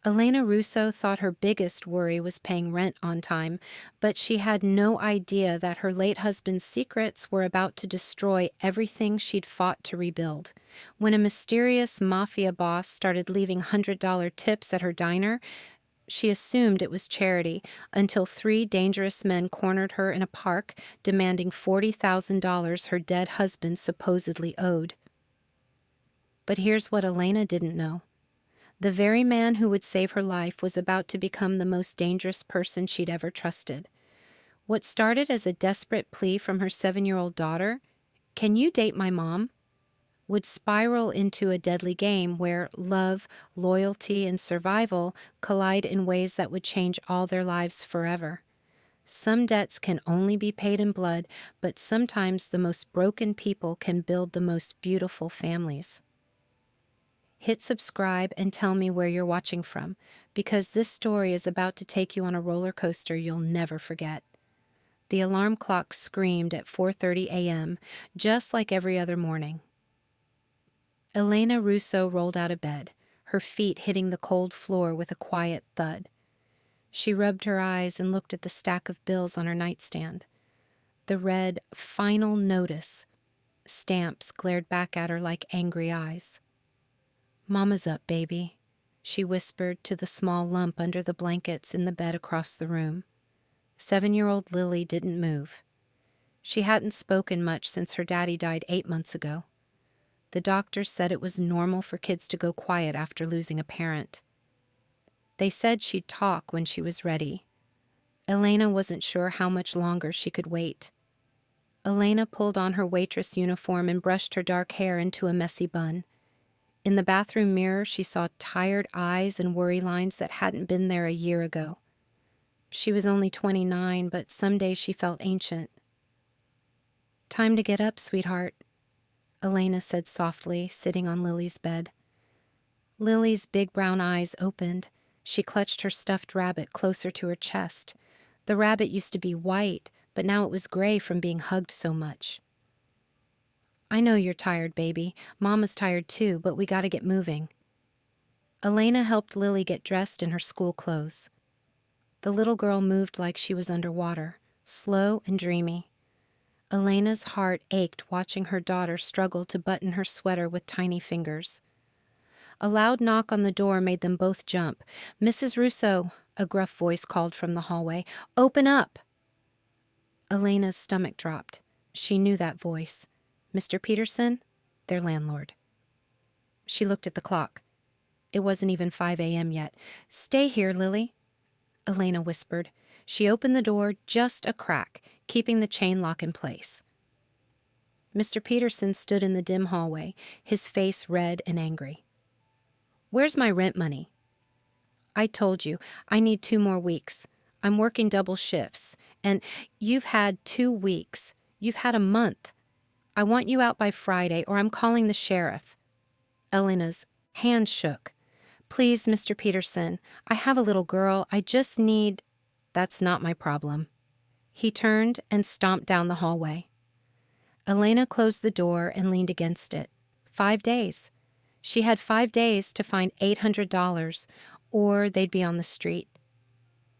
Elena Russo thought her biggest worry was paying rent on time, but she had no idea that her late husband's secrets were about to destroy everything she'd fought to rebuild. When a mysterious Mafia boss started leaving $100 tips at her diner, she assumed it was charity until three dangerous men cornered her in a park, demanding $40,000 her dead husband supposedly owed. But here's what Elena didn't know. The very man who would save her life was about to become the most dangerous person she'd ever trusted. What started as a desperate plea from her 7-year-old daughter, "Can you date my mom?" would spiral into a deadly game where love, loyalty, and survival collide in ways that would change all their lives forever. Some debts can only be paid in blood, but sometimes the most broken people can build the most beautiful families. Hit subscribe and tell me where you're watching from, because this story is about to take you on a roller coaster you'll never forget. The alarm clock screamed at 4:30 a.m., just like every other morning. Elena Russo rolled out of bed, her feet hitting the cold floor with a quiet thud. She rubbed her eyes and looked at the stack of bills on her nightstand. The red "Final Notice" stamps glared back at her like angry eyes. "Mama's up, baby," she whispered to the small lump under the blankets in the bed across the room. 7-year-old Lily didn't move. She hadn't spoken much since her daddy died 8 months ago. The doctors said it was normal for kids to go quiet after losing a parent. They said she'd talk when she was ready. Elena wasn't sure how much longer she could wait. Elena pulled on her waitress uniform and brushed her dark hair into a messy bun. In the bathroom mirror, she saw tired eyes and worry lines that hadn't been there a year ago. She was only 29, but some days she felt ancient. "Time to get up, sweetheart," Elena said softly, sitting on Lily's bed. Lily's big brown eyes opened. She clutched her stuffed rabbit closer to her chest. The rabbit used to be white, but now it was gray from being hugged so much. "I know you're tired, baby. Mama's tired too, but we gotta get moving." Elena helped Lily get dressed in her school clothes. The little girl moved like she was underwater, slow and dreamy. Elena's heart ached watching her daughter struggle to button her sweater with tiny fingers. A loud knock on the door made them both jump. "Mrs. Russo," a gruff voice called from the hallway. "Open up!" Elena's stomach dropped. She knew that voice. Mr. Peterson, their landlord. She looked at the clock. It wasn't even 5 a.m. yet. "Stay here, Lily," Elena whispered. She opened the door just a crack, keeping the chain lock in place. Mr. Peterson stood in the dim hallway, his face red and angry. "Where's my rent money?" "I told you, I need 2 more weeks. I'm working double shifts. And you've had 2 weeks. You've had a month. I want you out by Friday, or I'm calling the sheriff." Elena's hands shook. "Please, Mr. Peterson, I have a little girl. I just need—" "That's not my problem." He turned and stomped down the hallway. Elena closed the door and leaned against it. 5 days. She had 5 days to find $800, or they'd be on the street.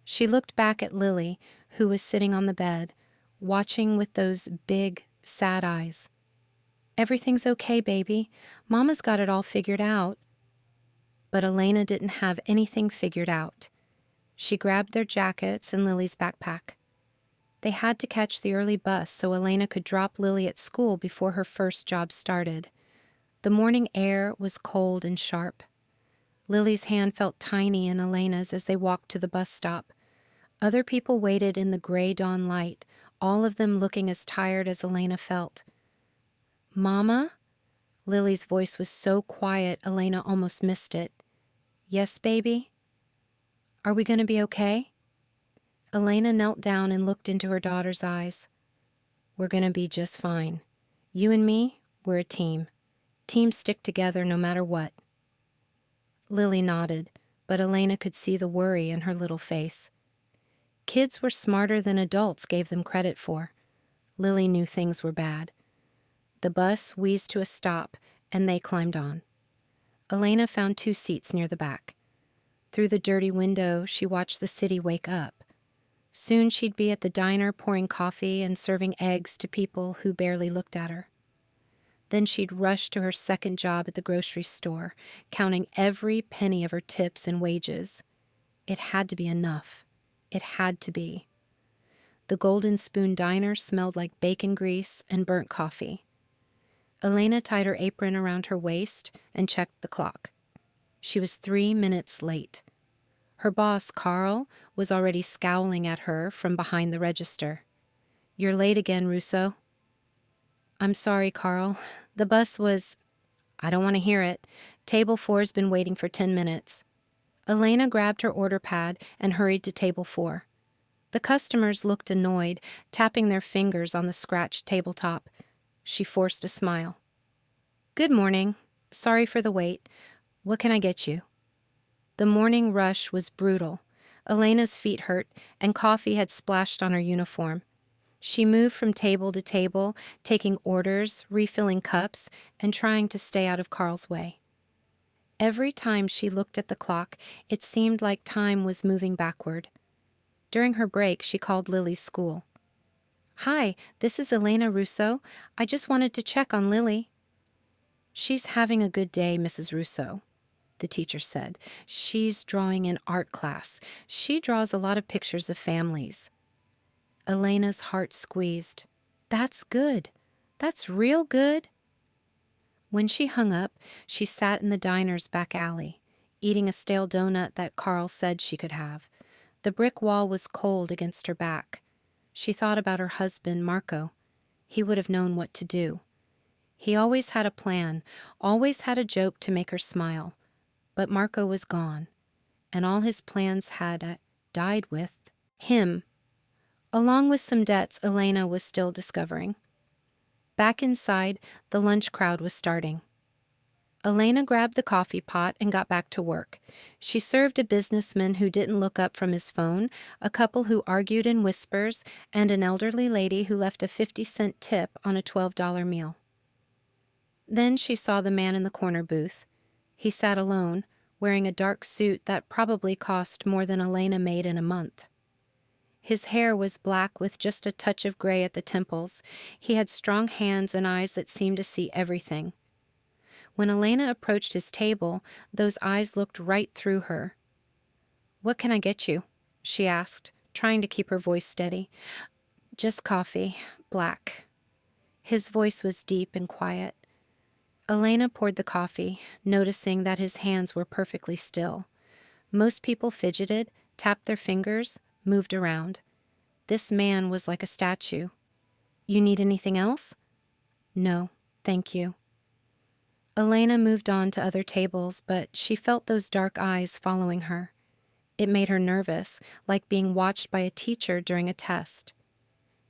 She looked back at Lily, who was sitting on the bed, watching with those big, sad eyes. "Everything's okay, baby. Mama's got it all figured out." But Elena didn't have anything figured out. She grabbed their jackets and Lily's backpack. They had to catch the early bus so Elena could drop Lily at school before her first job started. The morning air was cold and sharp. Lily's hand felt tiny in Elena's as they walked to the bus stop. Other people waited in the gray dawn light, all of them looking as tired as Elena felt. "Mama?" Lily's voice was so quiet Elena almost missed it. "Yes, baby?" "Are we going to be okay?" Elena knelt down and looked into her daughter's eyes. "We're going to be just fine. You and me, we're a team. Teams stick together no matter what." Lily nodded, but Elena could see the worry in her little face. Kids were smarter than adults gave them credit for. Lily knew things were bad. The bus wheezed to a stop, and they climbed on. Elena found 2 seats near the back. Through the dirty window, she watched the city wake up. Soon she'd be at the diner pouring coffee and serving eggs to people who barely looked at her. Then she'd rush to her second job at the grocery store, counting every penny of her tips and wages. It had to be enough. It had to be. The Golden Spoon Diner smelled like bacon grease and burnt coffee. Elena tied her apron around her waist and checked the clock. She was 3 minutes late. Her boss, Carl, was already scowling at her from behind the register. "You're late again, Russo." "I'm sorry, Carl. The bus was—" "I don't want to hear it. Table 4's been waiting for 10 minutes. Elena grabbed her order pad and hurried to table 4. The customers looked annoyed, tapping their fingers on the scratched tabletop. She forced a smile. "Good morning. Sorry for the wait. What can I get you?" The morning rush was brutal. Elena's feet hurt, and coffee had splashed on her uniform. She moved from table to table, taking orders, refilling cups, and trying to stay out of Carl's way. Every time she looked at the clock, it seemed like time was moving backward. During her break, she called Lily's school. "Hi, this is Elena Russo. I just wanted to check on Lily." "She's having a good day, Mrs. Russo," the teacher said. "She's drawing in art class. She draws a lot of pictures of families." Elena's heart squeezed. That's good. That's real good. When she hung up, she sat in the diner's back alley, eating a stale donut that Carl said she could have. The brick wall was cold against her back. She thought about her husband, Marco. He would have known what to do. He always had a plan, always had a joke to make her smile. But Marco was gone, and all his plans had died with him. Along with some debts Elena was still discovering. Back inside, the lunch crowd was starting. Elena grabbed the coffee pot and got back to work. She served a businessman who didn't look up from his phone, a couple who argued in whispers, and an elderly lady who left a 50-cent tip on a $12 meal. Then she saw the man in the corner booth. He sat alone, wearing a dark suit that probably cost more than Elena made in a month. His hair was black with just a touch of gray at the temples. He had strong hands and eyes that seemed to see everything. When Elena approached his table, those eyes looked right through her. "What can I get you?" she asked, trying to keep her voice steady. "Just coffee, black." His voice was deep and quiet. Elena poured the coffee, noticing that his hands were perfectly still. Most people fidgeted, tapped their fingers, moved around. This man was like a statue. "You need anything else?" "No, thank you." Elena moved on to other tables, but she felt those dark eyes following her. It made her nervous, like being watched by a teacher during a test.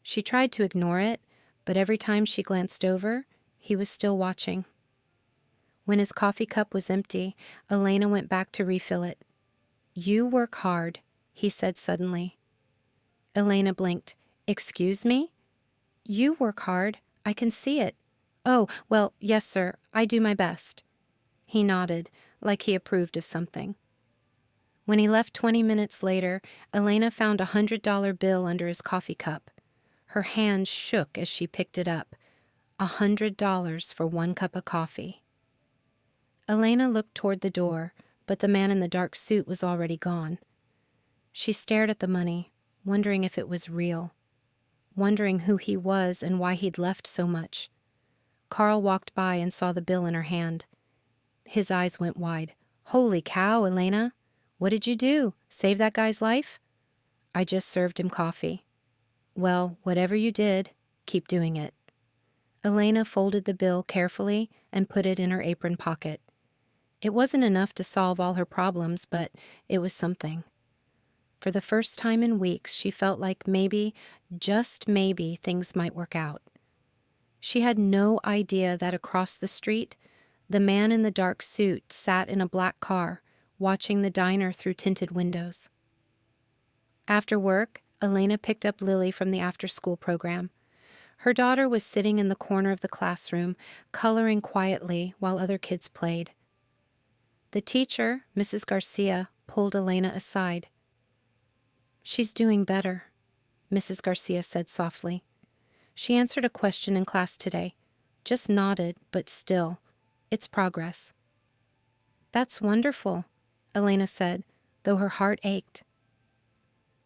She tried to ignore it, but every time she glanced over, he was still watching. When his coffee cup was empty, Elena went back to refill it. "You work hard," he said suddenly. Elena blinked. "Excuse me?" "You work hard. I can see it." "Oh, well, yes, sir. I do my best." He nodded, like he approved of something. When he left 20 minutes later, Elena found a $100 bill under his coffee cup. Her hand shook as she picked it up. $100 for 1 cup of coffee. Elena looked toward the door, but the man in the dark suit was already gone. She stared at the money, wondering if it was real, wondering who he was and why he'd left so much. Carl walked by and saw the bill in her hand. His eyes went wide. "Holy cow, Elena! What did you do? Save that guy's life?" "I just served him coffee." "Well, whatever you did, keep doing it." Elena folded the bill carefully and put it in her apron pocket. It wasn't enough to solve all her problems, but it was something. For the first time in weeks, she felt like maybe, just maybe, things might work out. She had no idea that across the street, the man in the dark suit sat in a black car, watching the diner through tinted windows. After work, Elena picked up Lily from the after-school program. Her daughter was sitting in the corner of the classroom, coloring quietly while other kids played. The teacher, Mrs. Garcia, pulled Elena aside. "She's doing better," Mrs. Garcia said softly. "She answered a question in class today. Just nodded, but still, it's progress." "That's wonderful," Elena said, though her heart ached.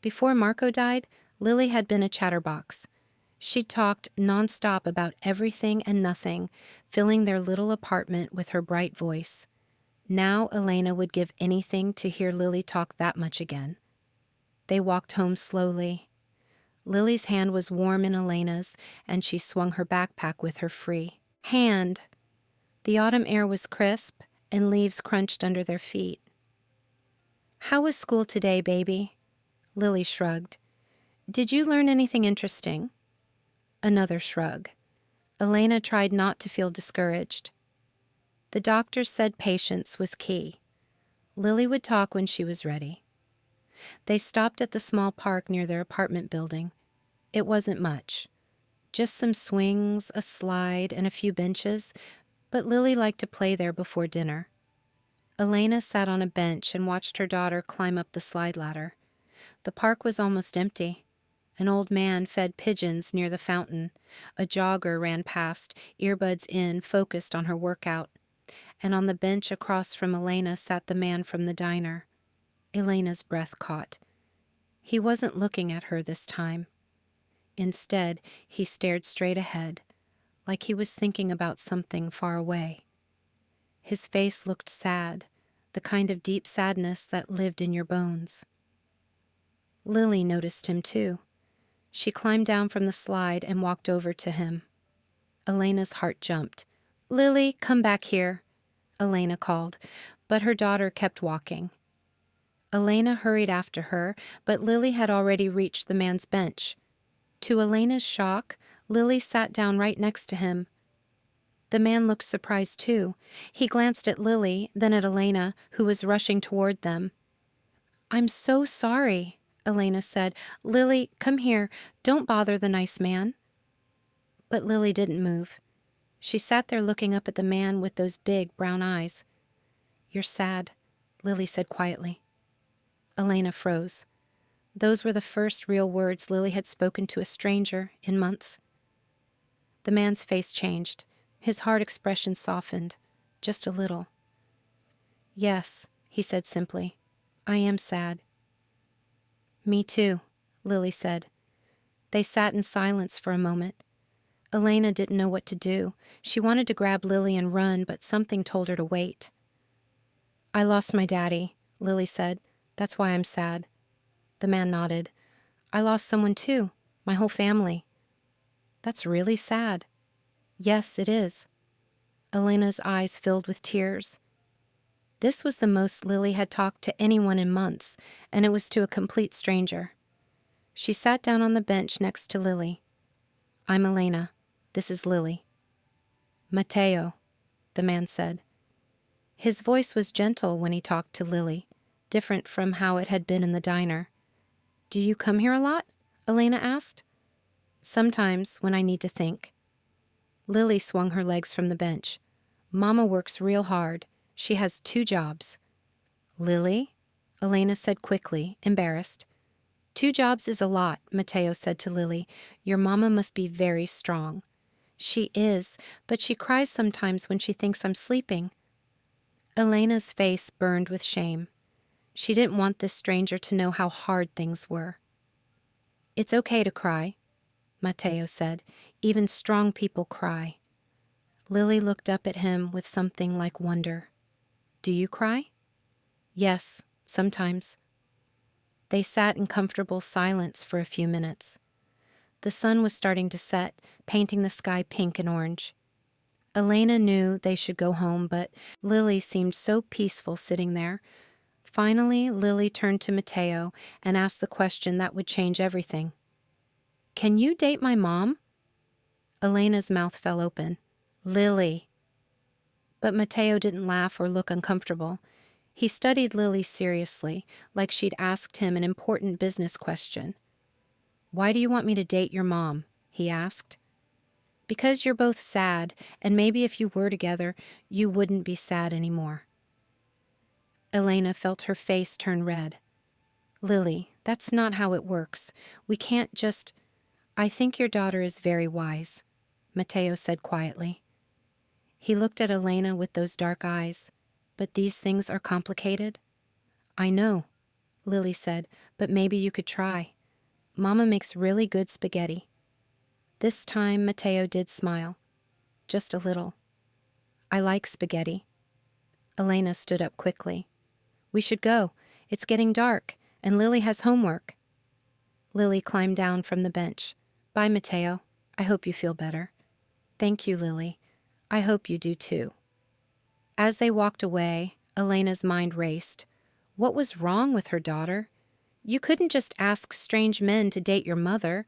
Before Marco died, Lily had been a chatterbox. She talked nonstop about everything and nothing, filling their little apartment with her bright voice. Now Elena would give anything to hear Lily talk that much again. They walked home slowly. Lily's hand was warm in Elena's, and she swung her backpack with her free hand. The autumn air was crisp, and leaves crunched under their feet. "How was school today, baby?" Lily shrugged. "Did you learn anything interesting?" Another shrug. Elena tried not to feel discouraged. The doctor said patience was key. Lily would talk when she was ready. They stopped at the small park near their apartment building. It wasn't much. Just some swings, a slide, and a few benches, but Lily liked to play there before dinner. Elena sat on a bench and watched her daughter climb up the slide ladder. The park was almost empty. An old man fed pigeons near the fountain. A jogger ran past, earbuds in, focused on her workout. And on the bench across from Elena sat the man from the diner. Elena's breath caught. He wasn't looking at her this time. Instead, he stared straight ahead, like he was thinking about something far away. His face looked sad, the kind of deep sadness that lived in your bones. Lily noticed him too. She climbed down from the slide and walked over to him. Elena's heart jumped. "Lily, come back here," Elena called, but her daughter kept walking. Elena hurried after her, but Lily had already reached the man's bench. To Elena's shock, Lily sat down right next to him. The man looked surprised too. He glanced at Lily, then at Elena, who was rushing toward them. "I'm so sorry," Elena said. "Lily, come here. Don't bother the nice man." But Lily didn't move. She sat there looking up at the man with those big brown eyes. "You're sad," Lily said quietly. Elena froze. Those were the first real words Lily had spoken to a stranger in months. The man's face changed. His hard expression softened, just a little. "Yes," he said simply. "I am sad." "Me too," Lily said. They sat in silence for a moment. Elena didn't know what to do. She wanted to grab Lily and run, but something told her to wait. "I lost my daddy," Lily said. "That's why I'm sad." The man nodded. "I lost someone too, my whole family." "That's really sad." "Yes, it is." Elena's eyes filled with tears. This was the most Lily had talked to anyone in months, and it was to a complete stranger. She sat down on the bench next to Lily. "I'm Elena. This is Lily." "Matteo," the man said. His voice was gentle when he talked to Lily, different from how it had been in the diner. "Do you come here a lot?" Elena asked. "Sometimes, when I need to think." Lily swung her legs from the bench. "Mama works real hard. She has 2 jobs." "Lily?" Elena said quickly, embarrassed. "2 jobs is a lot," Matteo said to Lily. "Your mama must be very strong." "She is, but she cries sometimes when she thinks I'm sleeping." Elena's face burned with shame. She didn't want this stranger to know how hard things were. "It's okay to cry," Matteo said. "Even strong people cry." Lily looked up at him with something like wonder. "Do you cry?" "Yes, sometimes." They sat in comfortable silence for a few minutes. The sun was starting to set, painting the sky pink and orange. Elena knew they should go home, but Lily seemed so peaceful sitting there. Finally, Lily turned to Matteo and asked the question that would change everything. "Can you date my mom?" Elena's mouth fell open. "Lily." But Matteo didn't laugh or look uncomfortable. He studied Lily seriously, like she'd asked him an important business question. "Why do you want me to date your mom?" he asked. "Because you're both sad, and maybe if you were together, you wouldn't be sad anymore." Elena felt her face turn red. Lily, that's not how it works. We can't just... I think your daughter is very wise, Matteo said quietly. He looked at Elena with those dark eyes. But these things are complicated. I know, Lily said, but maybe you could try. Mama makes really good spaghetti. This time Matteo did smile. Just a little. I like spaghetti. Elena stood up quickly. We should go. It's getting dark, and Lily has homework. Lily climbed down from the bench. Bye, Matteo. I hope you feel better. Thank you, Lily. I hope you do too. As they walked away, Elena's mind raced. What was wrong with her daughter? You couldn't just ask strange men to date your mother.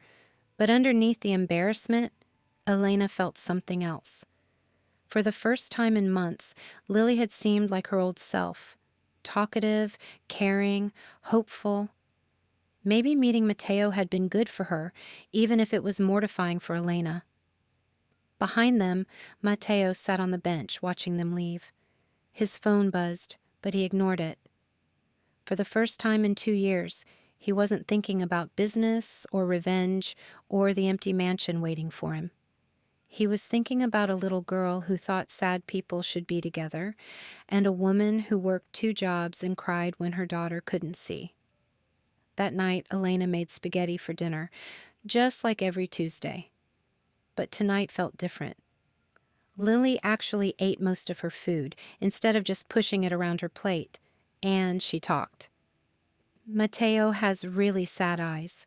But underneath the embarrassment, Elena felt something else. For the first time in months, Lily had seemed like her old self. Talkative, caring, hopeful. Maybe meeting Matteo had been good for her, even if it was mortifying for Elena. Behind them, Matteo sat on the bench, watching them leave. His phone buzzed, but he ignored it. For the first time in 2 years, he wasn't thinking about business or revenge or the empty mansion waiting for him. He was thinking about a little girl who thought sad people should be together, and a woman who worked 2 jobs and cried when her daughter couldn't see. That night, Elena made spaghetti for dinner, just like every Tuesday. But tonight felt different. Lily actually ate most of her food, instead of just pushing it around her plate, and she talked. Matteo has really sad eyes,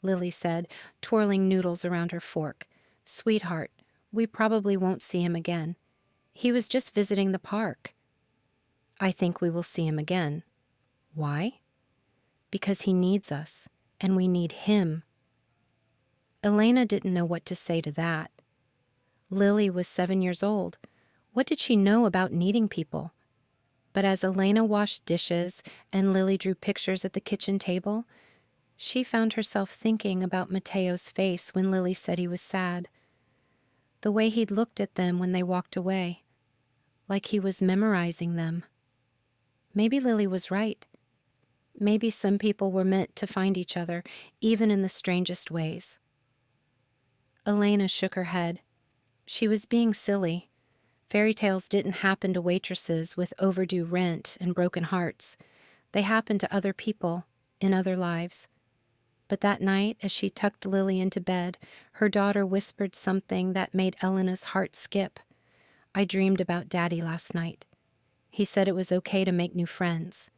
Lily said, twirling noodles around her fork. Sweetheart, we probably won't see him again. He was just visiting the park. I think we will see him again. Why? Because he needs us, and we need him. Elena didn't know what to say to that. Lily was 7 years old. What did she know about needing people? But as Elena washed dishes and Lily drew pictures at the kitchen table, she found herself thinking about Matteo's face when Lily said he was sad. The way he'd looked at them when they walked away, like he was memorizing them. Maybe Lily was right. Maybe some people were meant to find each other, even in the strangest ways. Elena shook her head. She was being silly. Fairy tales didn't happen to waitresses with overdue rent and broken hearts. They happened to other people, in other lives. But that night, as she tucked Lily into bed, her daughter whispered something that made Elena's heart skip. I dreamed about Daddy last night. He said it was okay to make new friends.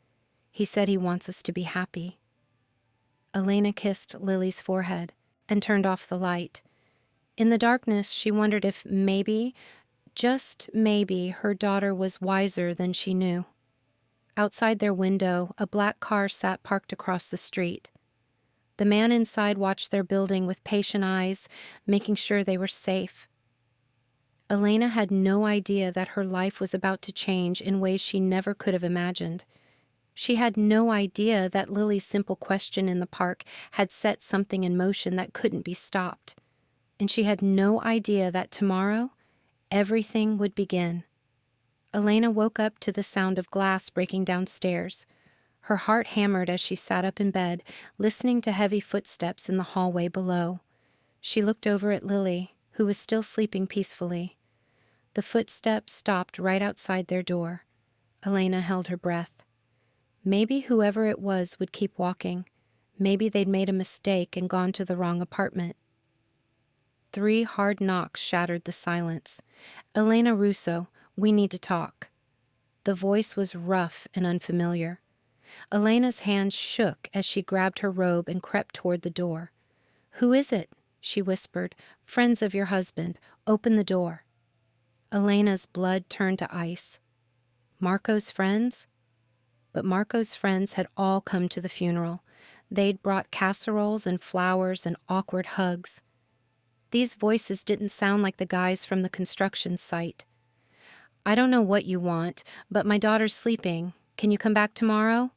He said he wants us to be happy. Elena kissed Lily's forehead and turned off the light. In the darkness, she wondered if maybe, just maybe, her daughter was wiser than she knew. Outside their window, a black car sat parked across the street. The man inside watched their building with patient eyes, making sure they were safe. Elena had no idea that her life was about to change in ways she never could have imagined. She had no idea that Lily's simple question in the park had set something in motion that couldn't be stopped. And she had no idea that tomorrow, everything would begin. Elena woke up to the sound of glass breaking downstairs. Her heart hammered as she sat up in bed, listening to heavy footsteps in the hallway below. She looked over at Lily, who was still sleeping peacefully. The footsteps stopped right outside their door. Elena held her breath. Maybe whoever it was would keep walking. Maybe they'd made a mistake and gone to the wrong apartment. 3 hard knocks shattered the silence. Elena Russo, we need to talk. The voice was rough and unfamiliar. Elena's hands shook as she grabbed her robe and crept toward the door. Who is it? She whispered. Friends of your husband. Open the door. Elena's blood turned to ice. Marco's friends? But Marco's friends had all come to the funeral. They'd brought casseroles and flowers and awkward hugs. These voices didn't sound like the guys from the construction site. I don't know what you want, but my daughter's sleeping. Can you come back tomorrow?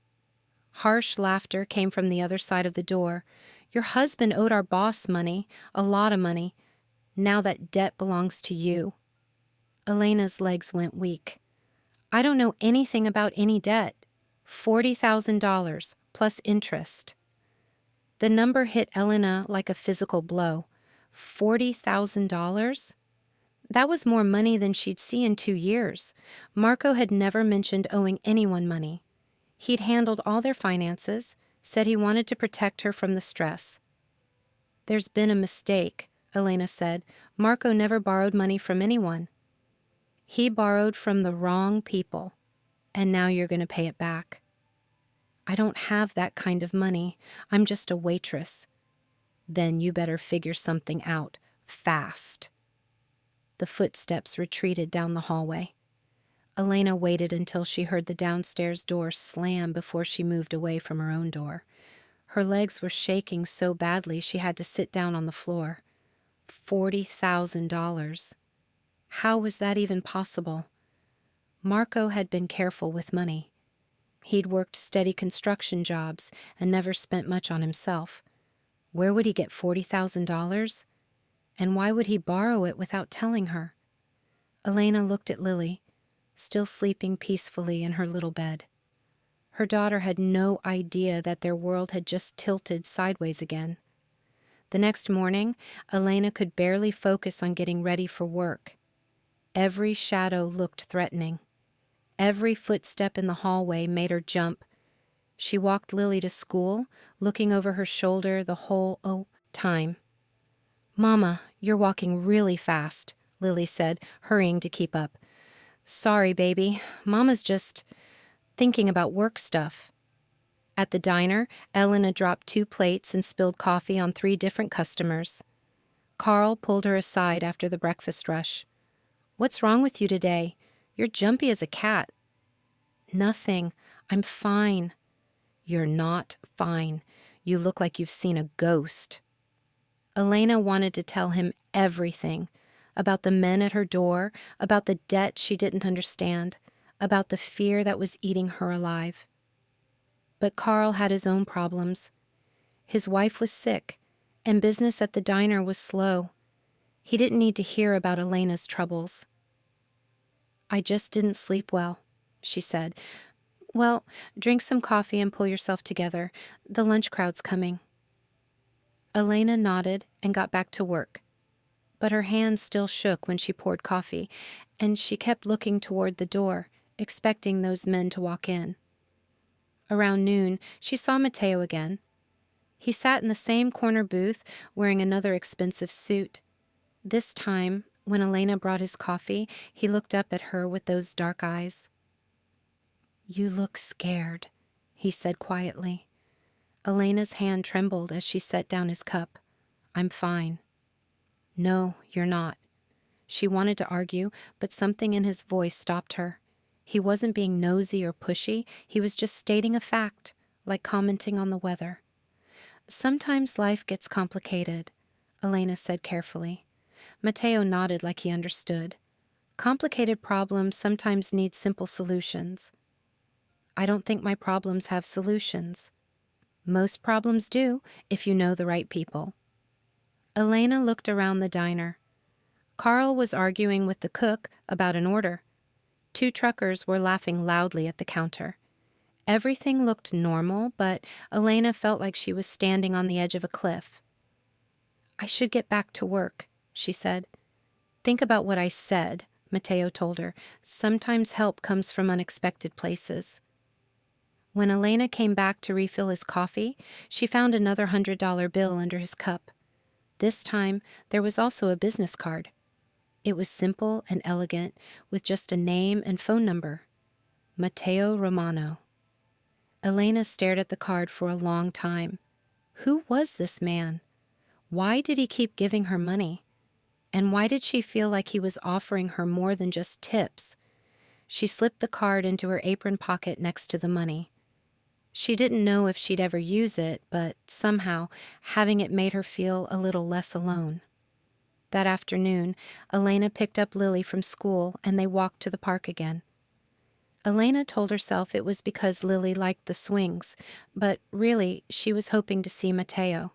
Harsh laughter came from the other side of the door. Your husband owed our boss money, a lot of money. Now that debt belongs to you. Elena's legs went weak. I don't know anything about any debt. $40,000 plus interest. The number hit Elena like a physical blow. $40,000? That was more money than she'd see in 2 years. Marco had never mentioned owing anyone money. He'd handled all their finances, said he wanted to protect her from the stress. "There's been a mistake," Elena said. "Marco never borrowed money from anyone. He borrowed from the wrong people, and now you're going to pay it back." "I don't have that kind of money. I'm just a waitress." "Then you better figure something out, fast." The footsteps retreated down the hallway. Elena waited until she heard the downstairs door slam before she moved away from her own door. Her legs were shaking so badly she had to sit down on the floor. $40,000. How was that even possible? Marco had been careful with money. He'd worked steady construction jobs and never spent much on himself. Where would he get $40,000? And why would he borrow it without telling her? Elena looked at Lily, still sleeping peacefully in her little bed. Her daughter had no idea that their world had just tilted sideways again. The next morning, Elena could barely focus on getting ready for work. Every shadow looked threatening. Every footstep in the hallway made her jump. She walked Lily to school, looking over her shoulder the whole time. "Mama, you're walking really fast," Lily said, hurrying to keep up. "Sorry, baby. Mama's just thinking about work stuff." At the diner, Elena dropped 2 plates and spilled coffee on 3 different customers. Carl pulled her aside after the breakfast rush. "What's wrong with you today? You're jumpy as a cat." "Nothing. I'm fine." "You're not fine. You look like you've seen a ghost." Elena wanted to tell him everything, about the men at her door, about the debt she didn't understand, about the fear that was eating her alive. But Carl had his own problems. His wife was sick, and business at the diner was slow. He didn't need to hear about Elena's troubles. "I just didn't sleep well," she said. "Well, drink some coffee and pull yourself together. The lunch crowd's coming." Elena nodded and got back to work. But her hands still shook when she poured coffee, and she kept looking toward the door, expecting those men to walk in. Around noon, she saw Matteo again. He sat in the same corner booth, wearing another expensive suit. This time, when Elena brought his coffee, he looked up at her with those dark eyes. "You look scared," he said quietly. Elena's hand trembled as she set down his cup. "I'm fine." "No, you're not." She wanted to argue, but something in his voice stopped her. He wasn't being nosy or pushy. He was just stating a fact, like commenting on the weather. "Sometimes life gets complicated," Elena said carefully. Matteo nodded like he understood. "Complicated problems sometimes need simple solutions." "I don't think my problems have solutions." "Most problems do, if you know the right people." Elena looked around the diner. Carl was arguing with the cook about an order. 2 truckers were laughing loudly at the counter. Everything looked normal, but Elena felt like she was standing on the edge of a cliff. "I should get back to work," she said. "Think about what I said," Matteo told her. "Sometimes help comes from unexpected places." When Elena came back to refill his coffee, she found another $100 bill under his cup. This time, there was also a business card. It was simple and elegant, with just a name and phone number. Matteo Romano. Elena stared at the card for a long time. Who was this man? Why did he keep giving her money? And why did she feel like he was offering her more than just tips? She slipped the card into her apron pocket next to the money. She didn't know if she'd ever use it, but somehow having it made her feel a little less alone. That afternoon, Elena picked up Lily from school and they walked to the park again. Elena told herself it was because Lily liked the swings, but really she was hoping to see Matteo.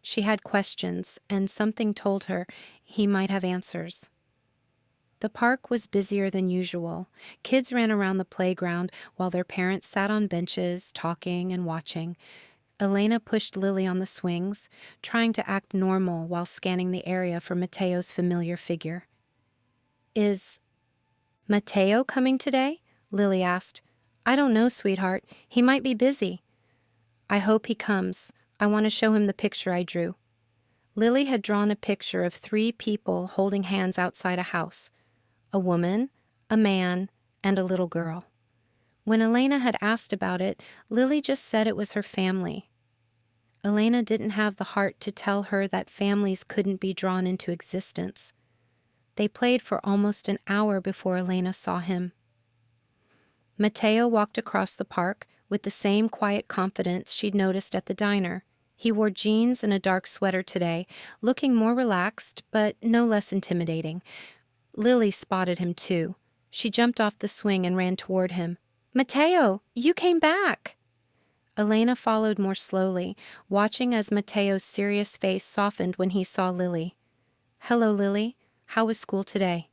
She had questions, and something told her he might have answers. The park was busier than usual. Kids ran around the playground while their parents sat on benches, talking and watching. Elena pushed Lily on the swings, trying to act normal while scanning the area for Matteo's familiar figure. Is Matteo coming today? Lily asked. I don't know, sweetheart. He might be busy. I hope he comes. I want to show him the picture I drew. Lily had drawn a picture of 3 people holding hands outside a house. A woman, a man, and a little girl. When Elena had asked about it, Lily just said it was her family. Elena didn't have the heart to tell her that families couldn't be drawn into existence. They played for almost an hour before Elena saw him. Matteo walked across the park with the same quiet confidence she'd noticed at the diner. He wore jeans and a dark sweater today, looking more relaxed but no less intimidating. Lily spotted him too. She jumped off the swing and ran toward him. Matteo, you came back! Elena followed more slowly, watching as Matteo's serious face softened when he saw Lily. Hello, Lily. How was school today?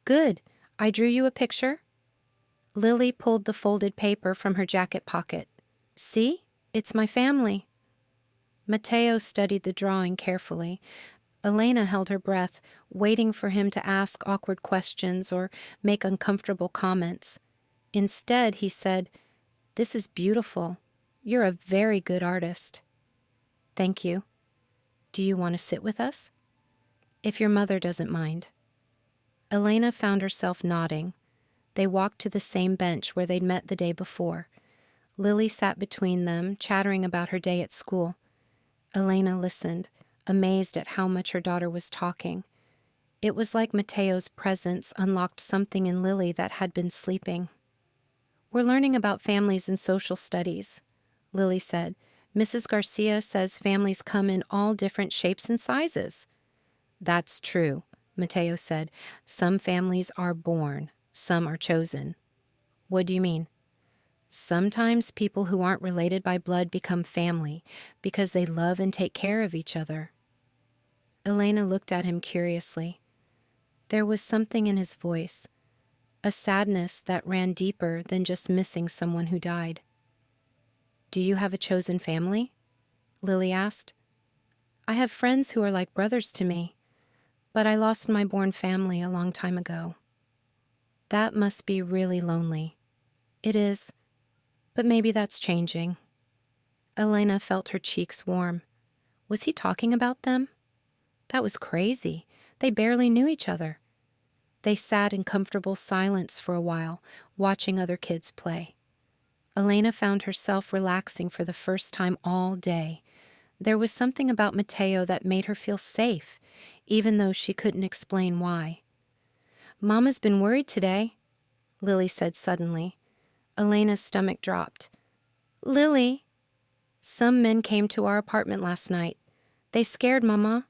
Good. I drew you a picture. Lily pulled the folded paper from her jacket pocket. See? It's my family. Matteo studied the drawing carefully. Elena held her breath, waiting for him to ask awkward questions or make uncomfortable comments. Instead, he said, This is beautiful. You're a very good artist. Thank you. Do you want to sit with us? If your mother doesn't mind. Elena found herself nodding. They walked to the same bench where they'd met the day before. Lily sat between them, chattering about her day at school. Elena listened, amazed at how much her daughter was talking. It was like Matteo's presence unlocked something in Lily that had been sleeping. We're learning about families in social studies, Lily said. Mrs. Garcia says families come in all different shapes and sizes. That's true, Matteo said. Some families are born, some are chosen. What do you mean? Sometimes people who aren't related by blood become family because they love and take care of each other. Elena looked at him curiously. There was something in his voice, a sadness that ran deeper than just missing someone who died. Do you have a chosen family? Lily asked. I have friends who are like brothers to me, but I lost my born family a long time ago. That must be really lonely. It is, but maybe that's changing. Elena felt her cheeks warm. Was he talking about them? That was crazy. They barely knew each other. They sat in comfortable silence for a while, watching other kids play. Elena found herself relaxing for the first time all day. There was something about Matteo that made her feel safe, even though she couldn't explain why. Mama's been worried today, Lily said suddenly. Elena's stomach dropped. Lily, some men came to our apartment last night. They scared Mama.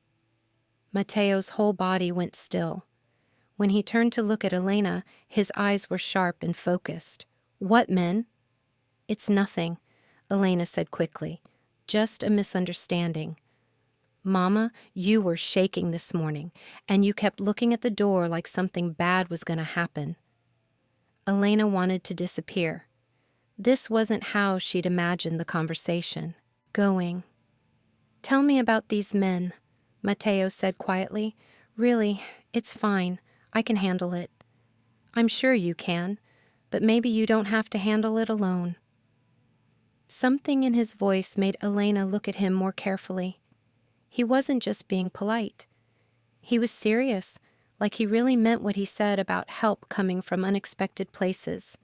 Matteo's whole body went still. When he turned to look at Elena, his eyes were sharp and focused. What men? It's nothing, Elena said quickly. Just a misunderstanding. Mama, you were shaking this morning, and you kept looking at the door like something bad was going to happen. Elena wanted to disappear. This wasn't how she'd imagined the conversation going. Tell me about these men, Matteo said quietly. Really, it's fine. I can handle it. I'm sure you can, but maybe you don't have to handle it alone. Something in his voice made Elena look at him more carefully. He wasn't just being polite. He was serious, like he really meant what he said about help coming from unexpected places.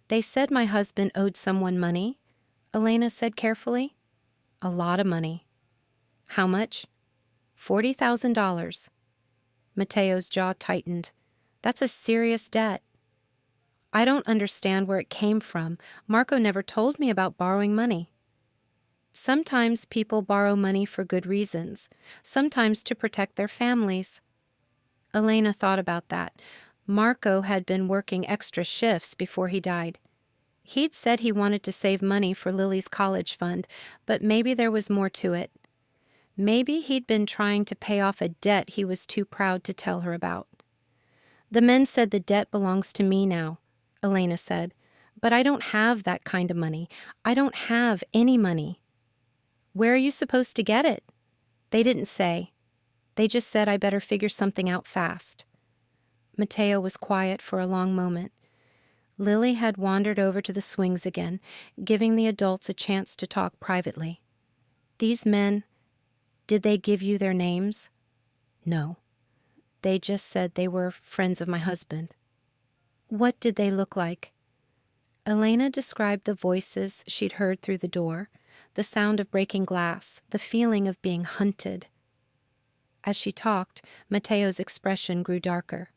They said my husband owed someone money, Elena said carefully. A lot of money. How much? $40,000. Matteo's jaw tightened. That's a serious debt. I don't understand where it came from. Marco never told me about borrowing money. Sometimes people borrow money for good reasons, sometimes to protect their families. Elena thought about that. Marco had been working extra shifts before he died. He'd said he wanted to save money for Lily's college fund, but maybe there was more to it. Maybe he'd been trying to pay off a debt he was too proud to tell her about. The men said the debt belongs to me now, Elena said. But I don't have that kind of money. I don't have any money. Where are you supposed to get it? They didn't say. They just said I better figure something out fast. Matteo was quiet for a long moment. Lily had wandered over to the swings again, giving the adults a chance to talk privately. These men, did they give you their names? No. They just said they were friends of my husband. What did they look like? Elena described the voices she'd heard through the door, the sound of breaking glass, the feeling of being hunted. As she talked, Matteo's expression grew darker.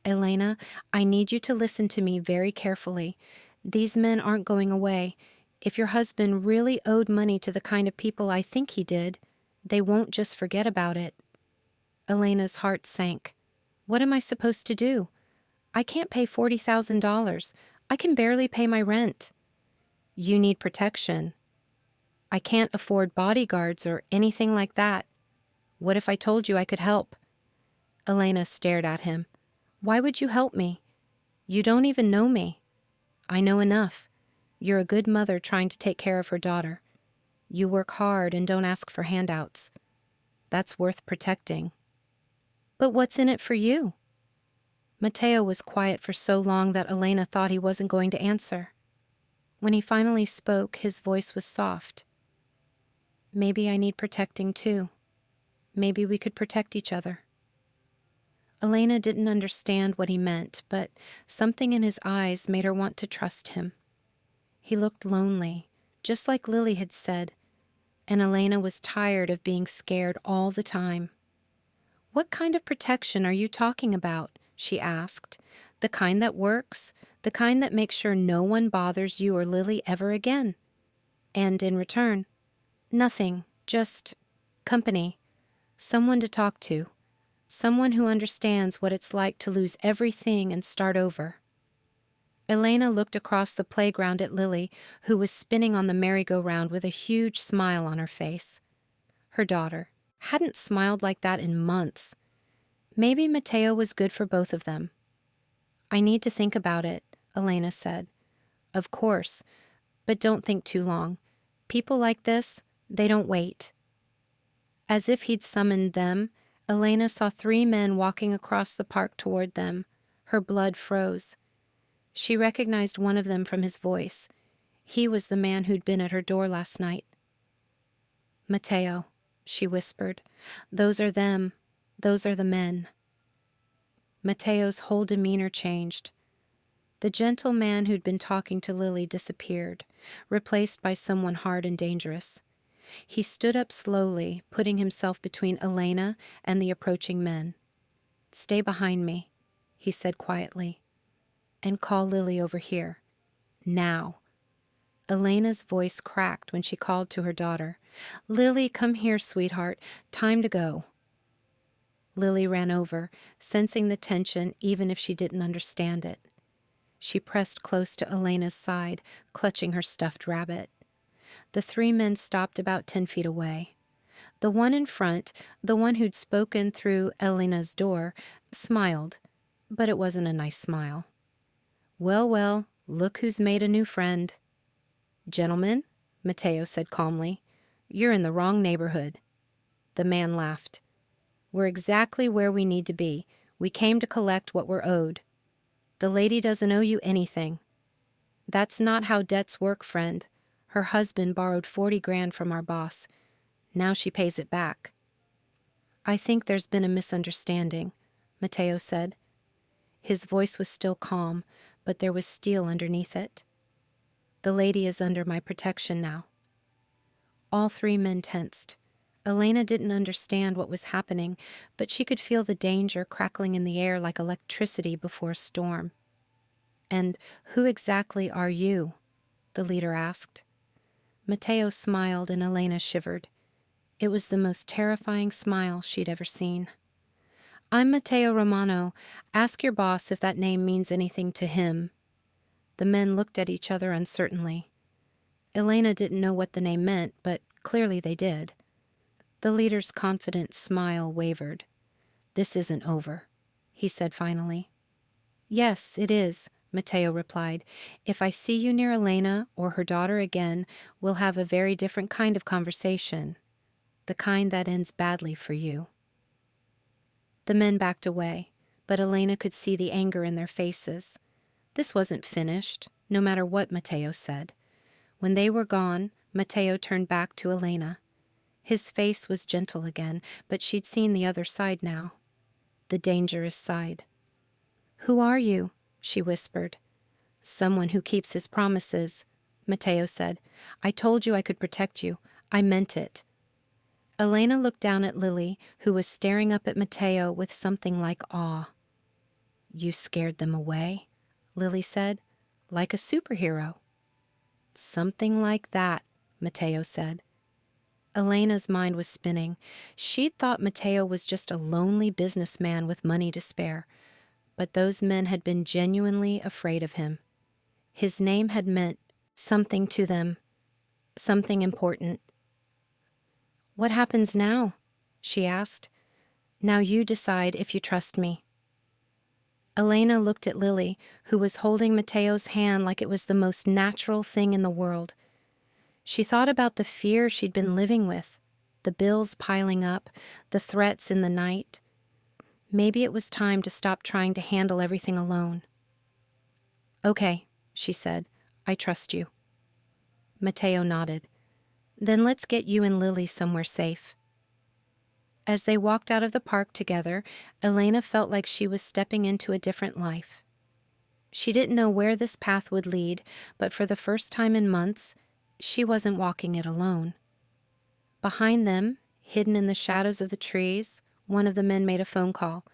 Elena, I need you to listen to me very carefully. These men aren't going away. If your husband really owed money to the kind of people I think he did, they won't just forget about it. Elena's heart sank. What am I supposed to do? I can't pay $40,000. I can barely pay my rent. You need protection. I can't afford bodyguards or anything like that. What if I told you I could help? Elena stared at him. Why would you help me? You don't even know me. I know enough. You're a good mother trying to take care of her daughter. You work hard and don't ask for handouts. That's worth protecting. But what's in it for you? Matteo was quiet for so long that Elena thought he wasn't going to answer. When he finally spoke, his voice was soft. Maybe I need protecting too. Maybe we could protect each other. Elena didn't understand what he meant, but something in his eyes made her want to trust him. He looked lonely, just like Lily had said, and Elena was tired of being scared all the time. What kind of protection are you talking about? She asked. The kind that works? The kind that makes sure no one bothers you or Lily ever again? And in return, nothing, just company, someone to talk to, someone who understands what it's like to lose everything and start over. Elena looked across the playground at Lily, who was spinning on the merry-go-round with a huge smile on her face. Her daughter hadn't smiled like that in months. Maybe Matteo was good for both of them. I need to think about it, Elena said. Of course, but don't think too long. People like this, they don't wait. As if he'd summoned them, Elena saw 3 men walking across the park toward them. Her blood froze. She recognized one of them from his voice. He was the man who'd been at her door last night. Matteo, she whispered. Those are them. Those are the men. Matteo's whole demeanor changed. The gentle man who'd been talking to Lily disappeared, replaced by someone hard and dangerous. He stood up slowly, putting himself between Elena and the approaching men. Stay behind me, he said quietly, and call Lily over here. Now. Elena's voice cracked when she called to her daughter. Lily, come here, sweetheart. Time to go. Lily ran over, sensing the tension even if she didn't understand it. She pressed close to Elena's side, clutching her stuffed rabbit. The 3 men stopped about 10 feet away. The one in front, the one who'd spoken through Elena's door, smiled, but it wasn't a nice smile. Well, well, look who's made a new friend. Gentlemen, Matteo said calmly, you're in the wrong neighborhood. The man laughed. We're exactly where we need to be. We came to collect what we're owed. The lady doesn't owe you anything. That's not how debts work, friend. Her husband borrowed 40 grand from our boss. Now she pays it back. I think there's been a misunderstanding, Matteo said. His voice was still calm, but there was steel underneath it. The lady is under my protection now. All 3 men tensed. Elena didn't understand what was happening, but she could feel the danger crackling in the air like electricity before a storm. And who exactly are you? The leader asked. Matteo smiled and Elena shivered. It was the most terrifying smile she'd ever seen. I'm Matteo Romano. Ask your boss if that name means anything to him. The men looked at each other uncertainly. Elena didn't know what the name meant, but clearly they did. The leader's confident smile wavered. This isn't over, he said finally. Yes, it is, Matteo replied. If I see you near Elena or her daughter again, we'll have a very different kind of conversation. The kind that ends badly for you. The men backed away, but Elena could see the anger in their faces. This wasn't finished, no matter what Matteo said. When they were gone, Matteo turned back to Elena. His face was gentle again, but she'd seen the other side now. The dangerous side. "Who are you?" she whispered. "Someone who keeps his promises," Matteo said. "I told you I could protect you. I meant it." Elena looked down at Lily, who was staring up at Matteo with something like awe. "You scared them away," Lily said, "like a superhero." "Something like that," Matteo said. Elena's mind was spinning. She'd thought Matteo was just a lonely businessman with money to spare, but those men had been genuinely afraid of him. His name had meant something to them, something important. "What happens now?" she asked. "Now you decide if you trust me." Elena looked at Lily, who was holding Matteo's hand like it was the most natural thing in the world. She thought about the fear she'd been living with, the bills piling up, the threats in the night. Maybe it was time to stop trying to handle everything alone. "Okay," she said. "I trust you." Matteo nodded. "Then let's get you and Lily somewhere safe." As they walked out of the park together, Elena felt like she was stepping into a different life. She didn't know where this path would lead, but for the first time in months, she wasn't walking it alone. Behind them, hidden in the shadows of the trees, one of the men made a phone call.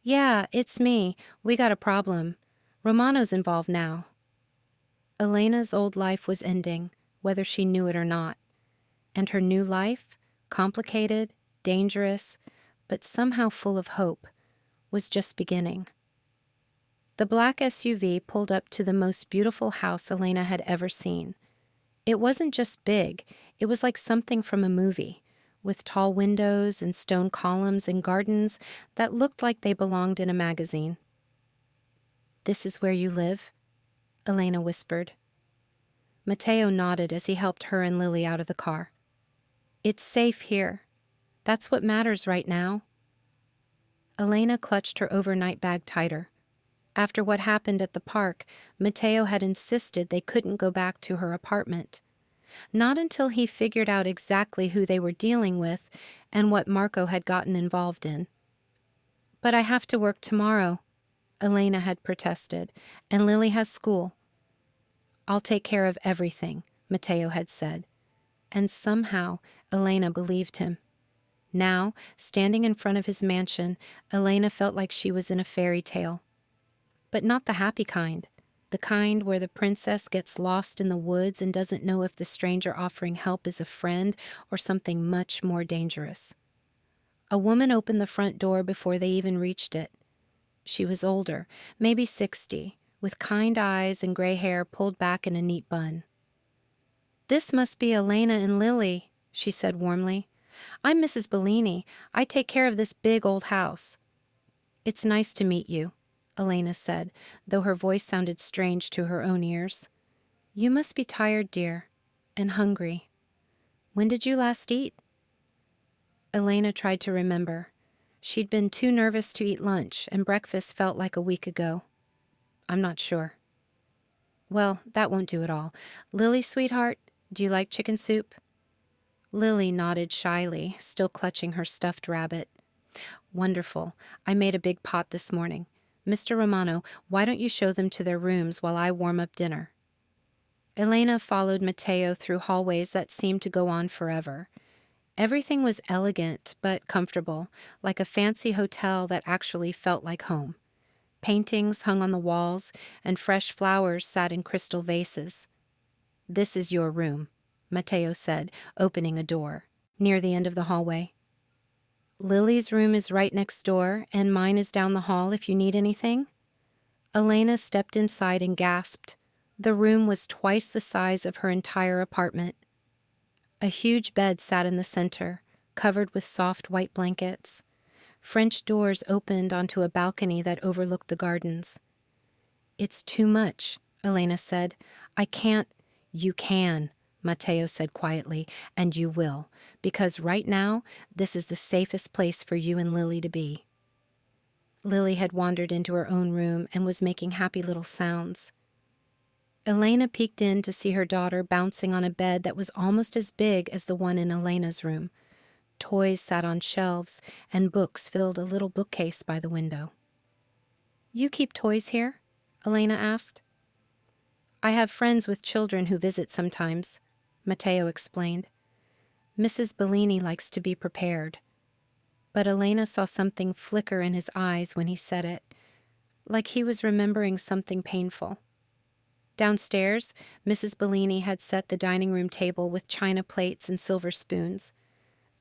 "Yeah, it's me. We got a problem. Romano's involved now." Elena's old life was ending, whether she knew it or not. And her new life, complicated, dangerous, but somehow full of hope, was just beginning. The black SUV pulled up to the most beautiful house Elena had ever seen. It wasn't just big, it was like something from a movie, with tall windows and stone columns and gardens that looked like they belonged in a magazine. "This is where you live?" Elena whispered. Matteo nodded as he helped her and Lily out of the car. "It's safe here. That's what matters right now." Elena clutched her overnight bag tighter. After what happened at the park, Matteo had insisted they couldn't go back to her apartment. Not until he figured out exactly who they were dealing with and what Marco had gotten involved in. "But I have to work tomorrow," Elena had protested, "and Lily has school." "I'll take care of everything," Matteo had said. And somehow Elena believed him. Now, standing in front of his mansion, Elena felt like she was in a fairy tale. But not the happy kind. The kind where the princess gets lost in the woods and doesn't know if the stranger offering help is a friend or something much more dangerous. A woman opened the front door before they even reached it. She was older, maybe 60, with kind eyes and gray hair pulled back in a neat bun. "This must be Elena and Lily," she said warmly. "I'm Mrs. Bellini. I take care of this big old house." "It's nice to meet you," Elena said, though her voice sounded strange to her own ears. "You must be tired, dear, and hungry. When did you last eat?" Elena tried to remember. She'd been too nervous to eat lunch, and breakfast felt like a week ago. "I'm not sure." "Well, that won't do at all. Lily, sweetheart, do you like chicken soup?" Lily nodded shyly, still clutching her stuffed rabbit. "Wonderful. I made a big pot this morning. Mr. Romano, why don't you show them to their rooms while I warm up dinner?" Elena followed Matteo through hallways that seemed to go on forever. Everything was elegant but comfortable, like a fancy hotel that actually felt like home. Paintings hung on the walls, and fresh flowers sat in crystal vases. "This is your room," Matteo said, opening a door, near the end of the hallway. "Lily's room is right next door, and mine is down the hall if you need anything." Elena stepped inside and gasped. The room was twice the size of her entire apartment. A huge bed sat in the center, covered with soft white blankets. French doors opened onto a balcony that overlooked the gardens. "It's too much," Elena said. "I can't—" "You can," Matteo said quietly, "and you will, because right now, this is the safest place for you and Lily to be." Lily had wandered into her own room and was making happy little sounds. Elena peeked in to see her daughter bouncing on a bed that was almost as big as the one in Elena's room. Toys sat on shelves, and books filled a little bookcase by the window. "You keep toys here?" Elena asked. "I have friends with children who visit sometimes," Matteo explained. "Mrs. Bellini likes to be prepared." But Elena saw something flicker in his eyes when he said it, like he was remembering something painful. Downstairs, Mrs. Bellini had set the dining room table with china plates and silver spoons.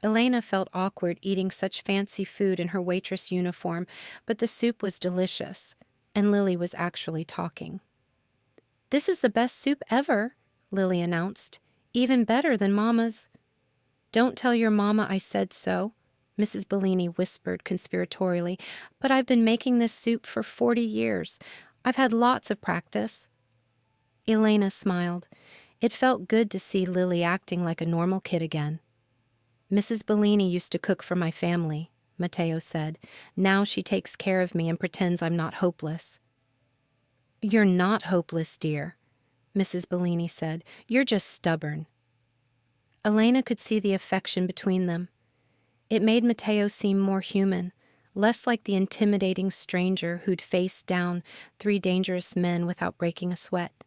Elena felt awkward eating such fancy food in her waitress uniform, but the soup was delicious, and Lily was actually talking. "This is the best soup ever," Lily announced. "Even better than Mama's." "Don't tell your Mama I said so," Mrs. Bellini whispered conspiratorially, "but I've been making this soup for 40 years. I've had lots of practice." Elena smiled. It felt good to see Lily acting like a normal kid again. "Mrs. Bellini used to cook for my family," Matteo said. "Now she takes care of me and pretends I'm not hopeless." "You're not hopeless, dear," Mrs. Bellini said. "You're just stubborn." Elena could see the affection between them. It made Matteo seem more human, less like the intimidating stranger who'd faced down 3 dangerous men without breaking a sweat.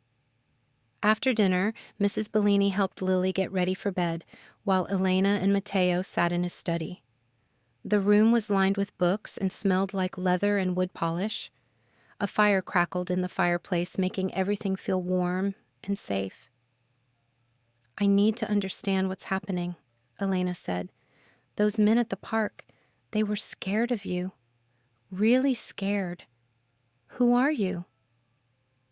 After dinner, Mrs. Bellini helped Lily get ready for bed, while Elena and Matteo sat in his study. The room was lined with books and smelled like leather and wood polish. A fire crackled in the fireplace, making everything feel warm and safe. "I need to understand what's happening," Elena said. "Those men at the park, they were scared of you. Really scared. Who are you?"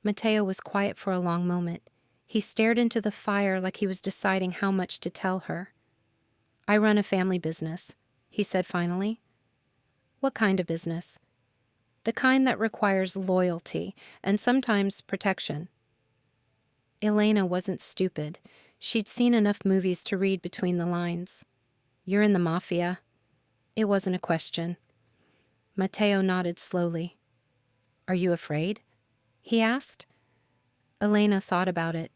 Matteo was quiet for a long moment. He stared into the fire like he was deciding how much to tell her. "I run a family business," he said finally. "What kind of business?" "The kind that requires loyalty and sometimes protection." Elena wasn't stupid. She'd seen enough movies to read between the lines. "You're in the Mafia." It wasn't a question. Matteo nodded slowly. "Are you afraid?" he asked. Elena thought about it.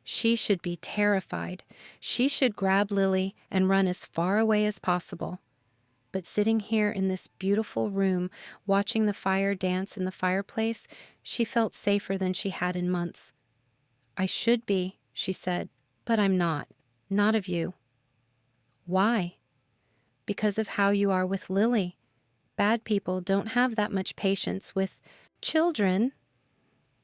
She should be terrified. She should grab Lily and run as far away as possible. But sitting here in this beautiful room, watching the fire dance in the fireplace, she felt safer than she had in months. "I should be," she said, "but I'm not. Not of you." "Why?" "Because of how you are with Lily. Bad people don't have that much patience with children.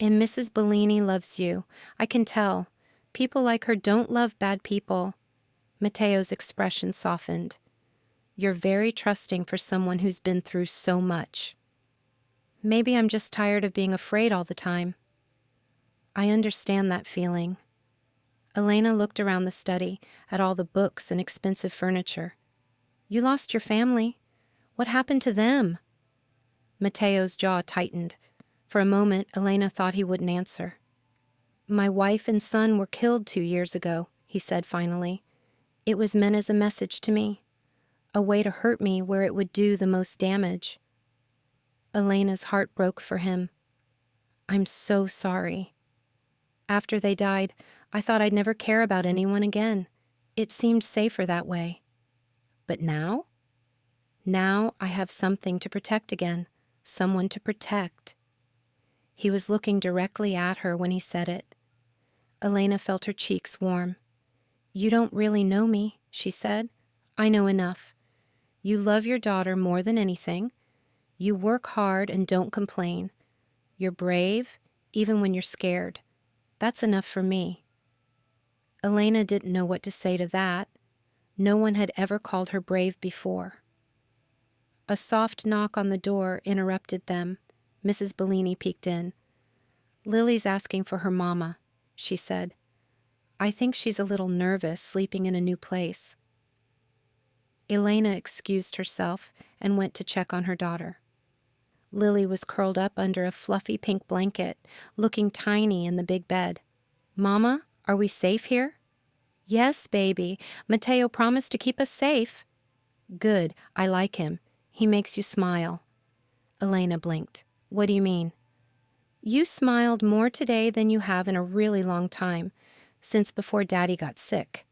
And Mrs. Bellini loves you. I can tell. People like her don't love bad people." Matteo's expression softened. "You're very trusting for someone who's been through so much." "Maybe I'm just tired of being afraid all the time." "I understand that feeling." Elena looked around the study, at all the books and expensive furniture. "You lost your family. What happened to them?" Matteo's jaw tightened. For a moment, Elena thought he wouldn't answer. "My wife and son were killed 2 years ago," he said finally. "It was meant as a message to me, a way to hurt me where it would do the most damage." Elena's heart broke for him. "I'm so sorry. After they died, I thought I'd never care about anyone again. It seemed safer that way. But now? Now I have something to protect again, someone to protect." He was looking directly at her when he said it. Elena felt her cheeks warm. "You don't really know me," she said. "I know enough. You love your daughter more than anything. You work hard and don't complain. You're brave, even when you're scared. That's enough for me." Elena didn't know what to say to that. No one had ever called her brave before. A soft knock on the door interrupted them. Mrs. Bellini peeked in. "Lily's asking for her mama," she said. "I think she's a little nervous sleeping in a new place." Elena excused herself and went to check on her daughter. Lily was curled up under a fluffy pink blanket, looking tiny in the big bed. "Mama, are we safe here?" "Yes, baby. Matteo promised to keep us safe." "Good. I like him. He makes you smile." Elena blinked. "What do you mean?" "You smiled more today than you have in a really long time, since before Daddy got sick."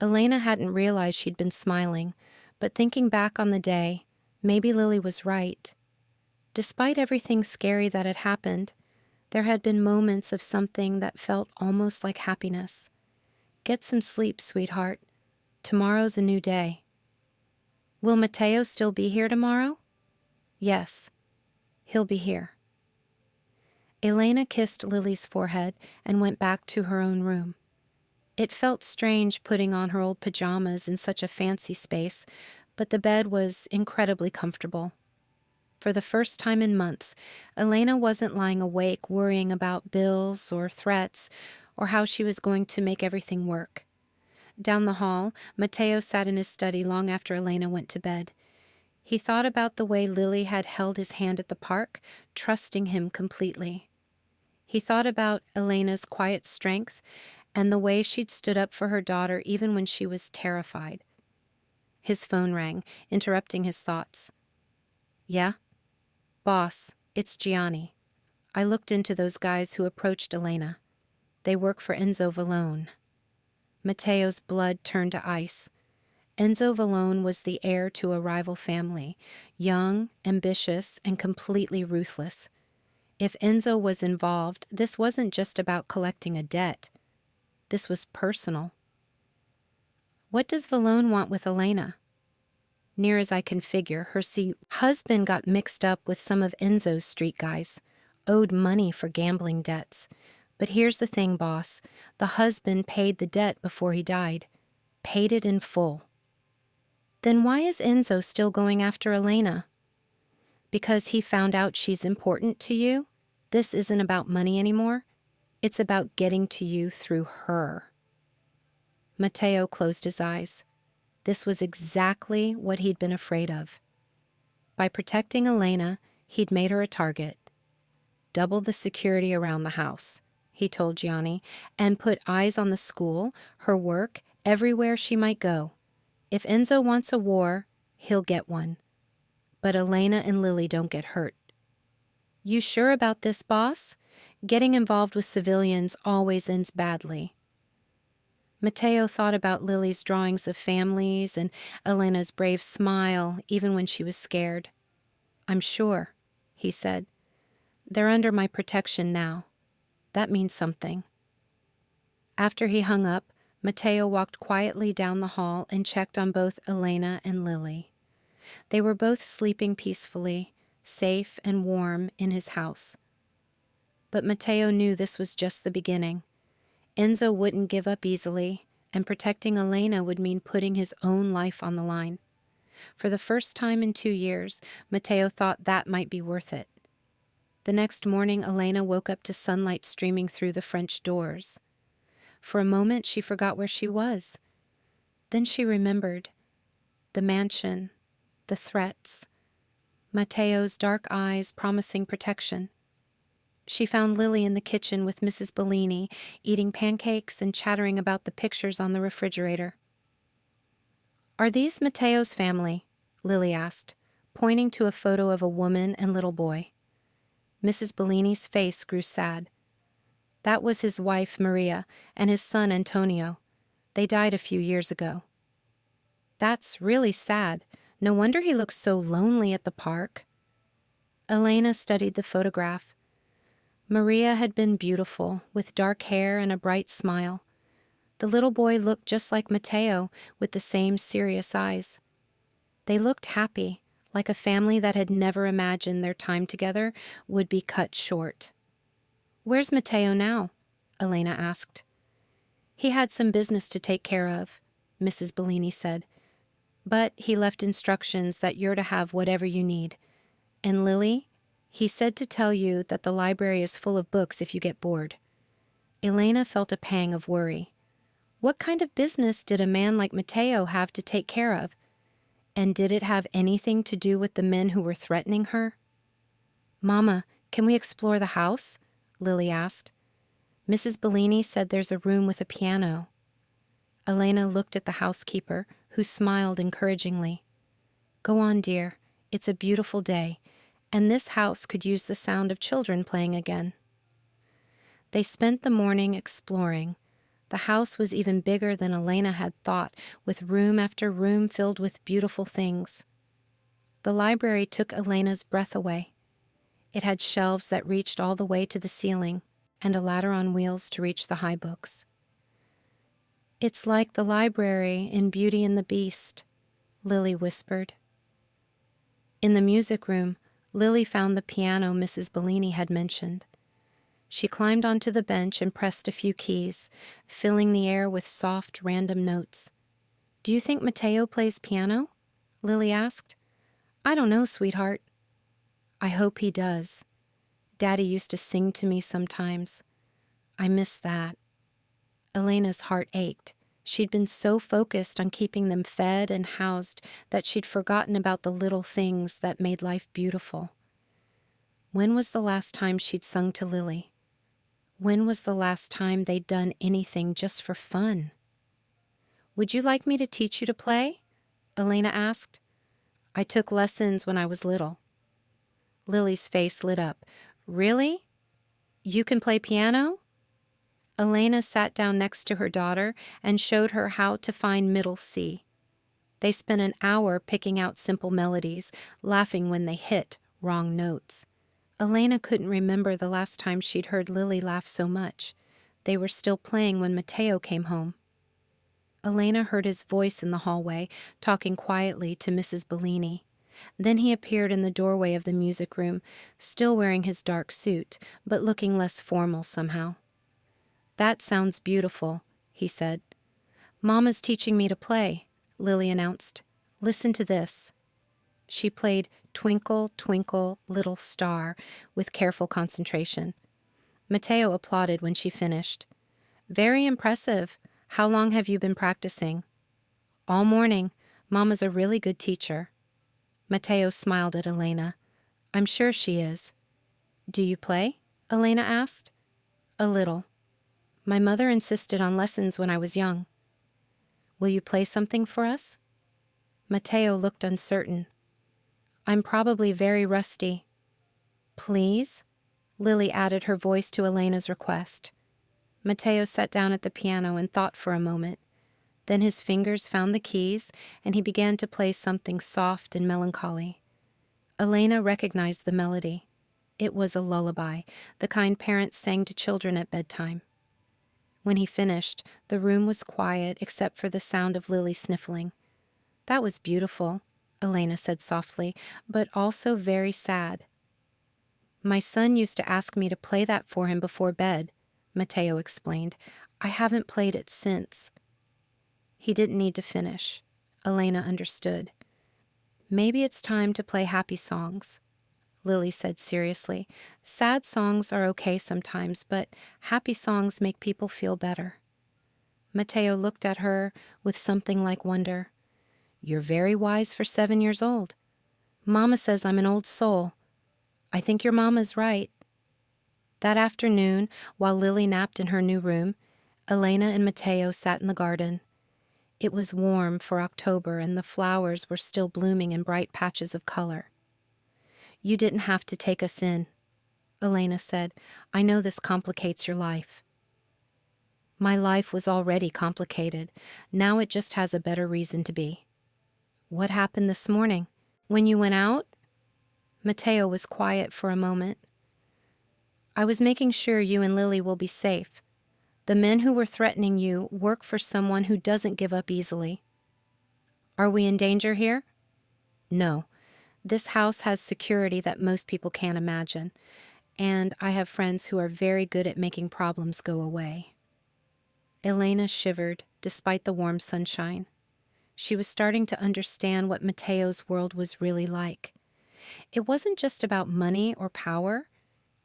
Elena hadn't realized she'd been smiling, but thinking back on the day, maybe Lily was right. Despite everything scary that had happened, there had been moments of something that felt almost like happiness. "Get some sleep, sweetheart. Tomorrow's a new day." "Will Matteo still be here tomorrow?" "Yes, he'll be here." Elena kissed Lily's forehead and went back to her own room. It felt strange putting on her old pajamas in such a fancy space, but the bed was incredibly comfortable. For the first time in months, Elena wasn't lying awake worrying about bills or threats or how she was going to make everything work. Down the hall, Matteo sat in his study long after Elena went to bed. He thought about the way Lily had held his hand at the park, trusting him completely. He thought about Elena's quiet strength and the way she'd stood up for her daughter even when she was terrified. His phone rang, interrupting his thoughts. "Yeah? Boss, it's Gianni. I looked into those guys who approached Elena. They work for Enzo Vallone." Matteo's blood turned to ice. Enzo Vallone was the heir to a rival family, young, ambitious, and completely ruthless. If Enzo was involved, this wasn't just about collecting a debt. This was personal. "What does Vallone want with Elena?" "Near as I can figure, her husband got mixed up with some of Enzo's street guys, owed money for gambling debts. But here's the thing, boss. The husband paid the debt before he died. Paid it in full." "Then why is Enzo still going after Elena?" "Because he found out she's important to you. This isn't about money anymore. It's about getting to you through her." Matteo closed his eyes. This was exactly what he'd been afraid of. By protecting Elena, he'd made her a target. "Double the security around the house," he told Gianni, "and put eyes on the school, her work, everywhere she might go. If Enzo wants a war, he'll get one. But Elena and Lily don't get hurt." "You sure about this, boss? Getting involved with civilians always ends badly." Matteo thought about Lily's drawings of families and Elena's brave smile, even when she was scared. "I'm sure," he said. "They're under my protection now. That means something." After he hung up, Matteo walked quietly down the hall and checked on both Elena and Lily. They were both sleeping peacefully, safe and warm in his house. But Matteo knew this was just the beginning. Enzo wouldn't give up easily, and protecting Elena would mean putting his own life on the line. For the first time in 2 years, Matteo thought that might be worth it. The next morning, Elena woke up to sunlight streaming through the French doors. For a moment, she forgot where she was. Then she remembered. The mansion, the threats, Matteo's dark eyes promising protection. She found Lily in the kitchen with Mrs. Bellini, eating pancakes and chattering about the pictures on the refrigerator. "Are these Matteo's family?" Lily asked, pointing to a photo of a woman and little boy. Mrs. Bellini's face grew sad. "That was his wife, Maria, and his son, Antonio. They died a few years ago." "That's really sad. No wonder he looks so lonely at the park." Elena studied the photograph. Maria had been beautiful, with dark hair and a bright smile. The little boy looked just like Matteo, with the same serious eyes. They looked happy, like a family that had never imagined their time together would be cut short. "Where's Matteo now?" Elena asked. "He had some business to take care of," Mrs. Bellini said. "But he left instructions that you're to have whatever you need. And Lily, he said to tell you that the library is full of books if you get bored." Elena felt a pang of worry. What kind of business did a man like Matteo have to take care of? And did it have anything to do with the men who were threatening her? "Mama, can we explore the house?" Lily asked. "Mrs. Bellini said there's a room with a piano." Elena looked at the housekeeper, who smiled encouragingly. "Go on, dear. It's a beautiful day, and this house could use the sound of children playing again." They spent the morning exploring. The house was even bigger than Elena had thought, with room after room filled with beautiful things. The library took Elena's breath away. It had shelves that reached all the way to the ceiling, and a ladder on wheels to reach the high books. "It's like the library in Beauty and the Beast," Lily whispered. In the music room, Lily found the piano Mrs. Bellini had mentioned. She climbed onto the bench and pressed a few keys, filling the air with soft, random notes. "Do you think Matteo plays piano?" Lily asked. "I don't know, sweetheart." "I hope he does. Daddy used to sing to me sometimes. I miss that." Elena's heart ached. She'd been so focused on keeping them fed and housed that she'd forgotten about the little things that made life beautiful. When was the last time she'd sung to Lily? When was the last time they'd done anything just for fun? "Would you like me to teach you to play?" Elena asked. "I took lessons when I was little." Lily's face lit up. "Really? You can play piano?" Elena sat down next to her daughter and showed her how to find middle C. They spent an hour picking out simple melodies, laughing when they hit wrong notes. Elena couldn't remember the last time she'd heard Lily laugh so much. They were still playing when Matteo came home. Elena heard his voice in the hallway, talking quietly to Mrs. Bellini. Then he appeared in the doorway of the music room, still wearing his dark suit, but looking less formal somehow. "That sounds beautiful," he said. "Mama's teaching me to play," Lily announced. "Listen to this." She played "Twinkle, Twinkle, Little Star" with careful concentration. Matteo applauded when she finished. "Very impressive. How long have you been practicing?" "All morning. Mama's a really good teacher." Matteo smiled at Elena. "I'm sure she is." "Do you play?" Elena asked. "A little. My mother insisted on lessons when I was young." "Will you play something for us?" Matteo looked uncertain. "I'm probably very rusty." "Please?" Lily added her voice to Elena's request. Matteo sat down at the piano and thought for a moment. Then his fingers found the keys, and he began to play something soft and melancholy. Elena recognized the melody. It was a lullaby, the kind parents sang to children at bedtime. When he finished, the room was quiet except for the sound of Lily sniffling. "That was beautiful," Elena said softly, "but also very sad." "My son used to ask me to play that for him before bed," Matteo explained. "I haven't played it since." He didn't need to finish. Elena understood. "Maybe it's time to play happy songs," Lily said seriously. "Sad songs are okay sometimes, but happy songs make people feel better." Matteo looked at her with something like wonder. "You're very wise for 7 years old. Mama says I'm an old soul. I think your mama's right." That afternoon, while Lily napped in her new room, Elena and Matteo sat in the garden. It was warm for October, and the flowers were still blooming in bright patches of color. "You didn't have to take us in," Elena said. "I know this complicates your life." "My life was already complicated. Now it just has a better reason to be." "What happened this morning? When you went out?" Matteo was quiet for a moment. "I was making sure you and Lily will be safe. The men who were threatening you work for someone who doesn't give up easily." "Are we in danger here?" "No. This house has security that most people can't imagine, and I have friends who are very good at making problems go away." Elena shivered, despite the warm sunshine. She was starting to understand what Matteo's world was really like. It wasn't just about money or power.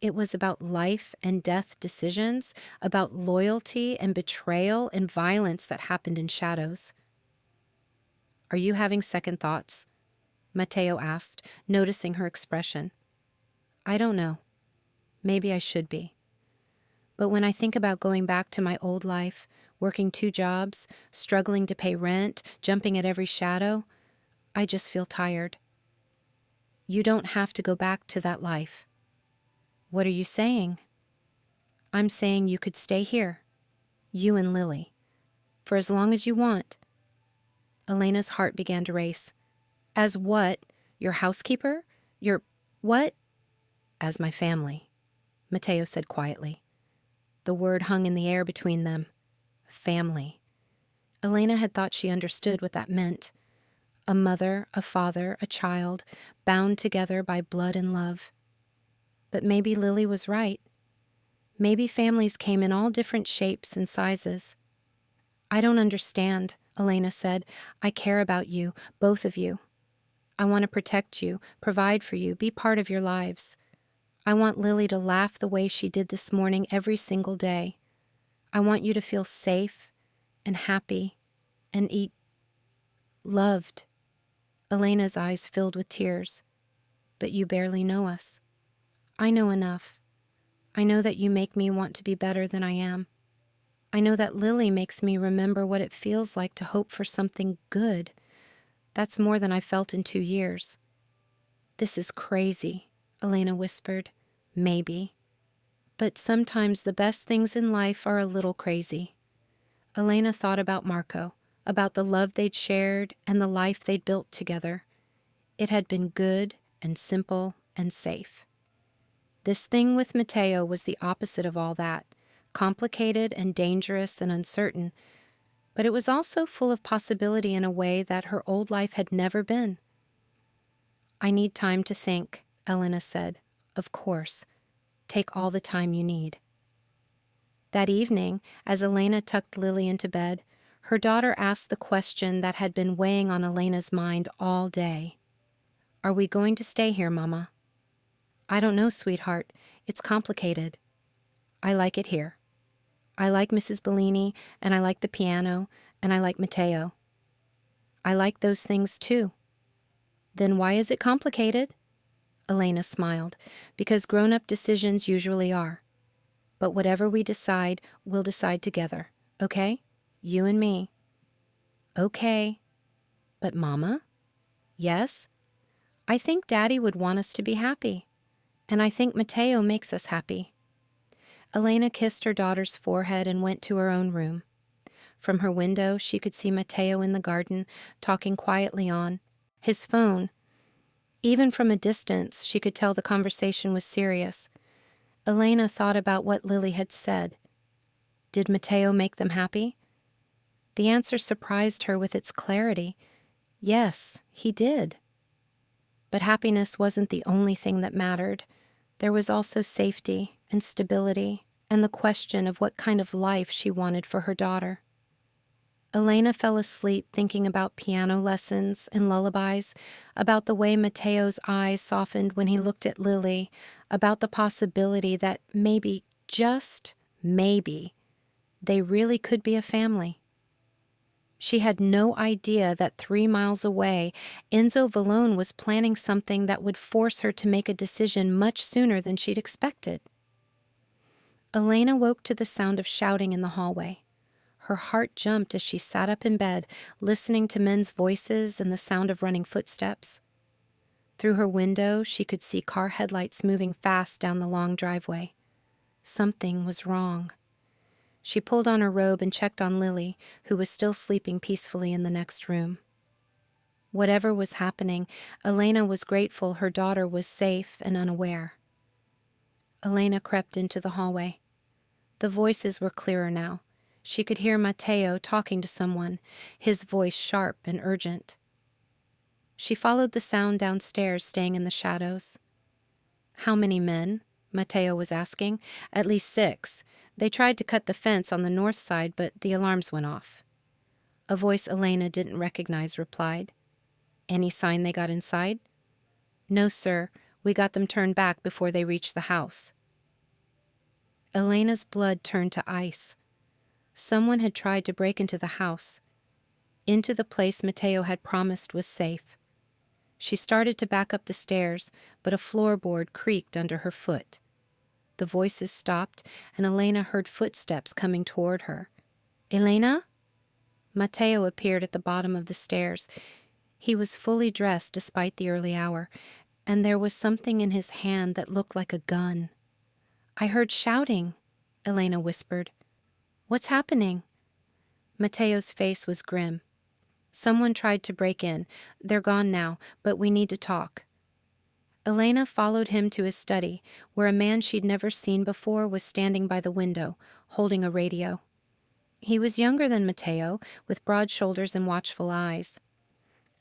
It was about life and death decisions, about loyalty and betrayal and violence that happened in shadows. "Are you having second thoughts?" Matteo asked, noticing her expression. "I don't know. Maybe I should be. But when I think about going back to my old life, working 2 jobs, struggling to pay rent, jumping at every shadow, I just feel tired." "You don't have to go back to that life." "What are you saying?" "I'm saying you could stay here, you and Lily, for as long as you want." Elena's heart began to race. "As what? Your housekeeper? Your what?" "As my family," Matteo said quietly. The word hung in the air between them. Family. Elena had thought she understood what that meant. A mother, a father, a child, bound together by blood and love. But maybe Lily was right. Maybe families came in all different shapes and sizes. "I don't understand," Elena said. "I care about you, both of you. I want to protect you, provide for you, be part of your lives. I want Lily to laugh the way she did this morning every single day. I want you to feel safe and happy and eat loved." Elena's eyes filled with tears. "But you barely know us." "I know enough. I know that you make me want to be better than I am. I know that Lily makes me remember what it feels like to hope for something good. That's more than I've felt in 2 years." "This is crazy," Elena whispered. "Maybe. But sometimes the best things in life are a little crazy." Elena thought about Marco, about the love they'd shared and the life they'd built together. It had been good and simple and safe. This thing with Matteo was the opposite of all that, complicated and dangerous and uncertain, but it was also full of possibility in a way that her old life had never been. "I need time to think," Elena said. "Of course. Take all the time you need." That evening, as Elena tucked Lily into bed, her daughter asked the question that had been weighing on Elena's mind all day. "Are we going to stay here, Mama?" "I don't know, sweetheart. It's complicated. I like it here. I like Mrs. Bellini, and I like the piano, and I like Matteo." "I like those things too." "Then why is it complicated?" Elena smiled. "Because grown-up decisions usually are. But whatever we decide, we'll decide together, okay? You and me." "Okay. But Mama?" "Yes? I think Daddy would want us to be happy. And I think Matteo makes us happy." Elena kissed her daughter's forehead and went to her own room. From her window, she could see Matteo in the garden, talking quietly on. His phone. Even from a distance, she could tell the conversation was serious. Elena thought about what Lily had said. Did Matteo make them happy? The answer surprised her with its clarity. Yes, he did. But happiness wasn't the only thing that mattered. There was also safety and stability and the question of what kind of life she wanted for her daughter. Elena fell asleep thinking about piano lessons and lullabies, about the way Matteo's eyes softened when he looked at Lily, about the possibility that maybe, just maybe, they really could be a family. She had no idea that 3 miles away, Enzo Vallone was planning something that would force her to make a decision much sooner than she'd expected. Elena woke to the sound of shouting in the hallway. Her heart jumped as she sat up in bed, listening to men's voices and the sound of running footsteps. Through her window, she could see car headlights moving fast down the long driveway. Something was wrong. She pulled on her robe and checked on Lily, who was still sleeping peacefully in the next room. Whatever was happening, Elena was grateful her daughter was safe and unaware. Elena crept into the hallway. The voices were clearer now. She could hear Matteo talking to someone, his voice sharp and urgent. She followed the sound downstairs, staying in the shadows. "How many men?" Matteo was asking. "At least 6. They tried to cut the fence on the north side, but the alarms went off." A voice Elena didn't recognize replied. "Any sign they got inside?" "No, sir. We got them turned back before they reached the house." Elena's blood turned to ice. Someone had tried to break into the house, into the place Matteo had promised was safe. She started to back up the stairs, but a floorboard creaked under her foot. The voices stopped, and Elena heard footsteps coming toward her. "Elena?" Matteo appeared at the bottom of the stairs. He was fully dressed despite the early hour, and there was something in his hand that looked like a gun. "I heard shouting," Elena whispered. "What's happening?" Matteo's face was grim. "Someone tried to break in. They're gone now, but we need to talk." Elena followed him to his study, where a man she'd never seen before was standing by the window, holding a radio. He was younger than Matteo, with broad shoulders and watchful eyes.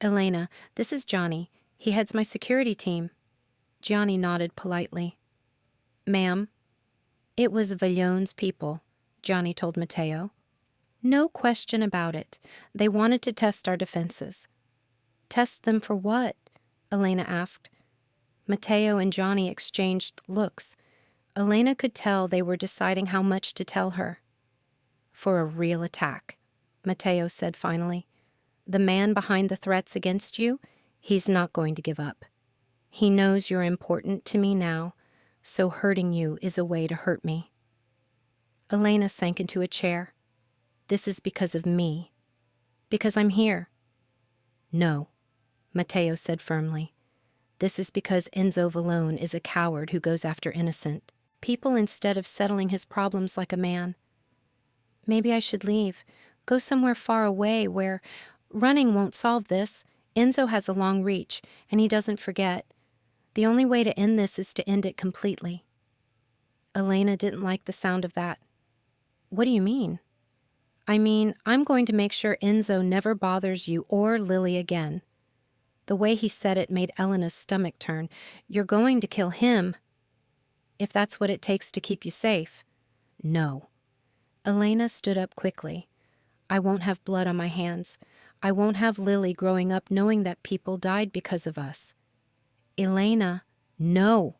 "Elena, this is Johnny. He heads my security team." Johnny nodded politely. "Ma'am?" "It was Vallone's people," Johnny told Matteo. "No question about it. They wanted to test our defenses." "Test them for what?" Elena asked. Matteo and Johnny exchanged looks. Elena could tell they were deciding how much to tell her. "For a real attack," Matteo said finally. "The man behind the threats against you, he's not going to give up. He knows you're important to me now, so hurting you is a way to hurt me." Elena sank into a chair. "This is because of me. Because I'm here." "No," Matteo said firmly. "This is because Enzo Vallone is a coward who goes after innocent people instead of settling his problems like a man. Maybe I should leave. Go somewhere far away where running won't solve this. Enzo has a long reach, and he doesn't forget. The only way to end this is to end it completely." Elena didn't like the sound of that. "What do you mean?" "I mean, I'm going to make sure Enzo never bothers you or Lily again." The way he said it made Elena's stomach turn. "You're going to kill him." "If that's what it takes to keep you safe." "No." Elena stood up quickly. "I won't have blood on my hands. I won't have Lily growing up knowing that people died because of us." "Elena, no."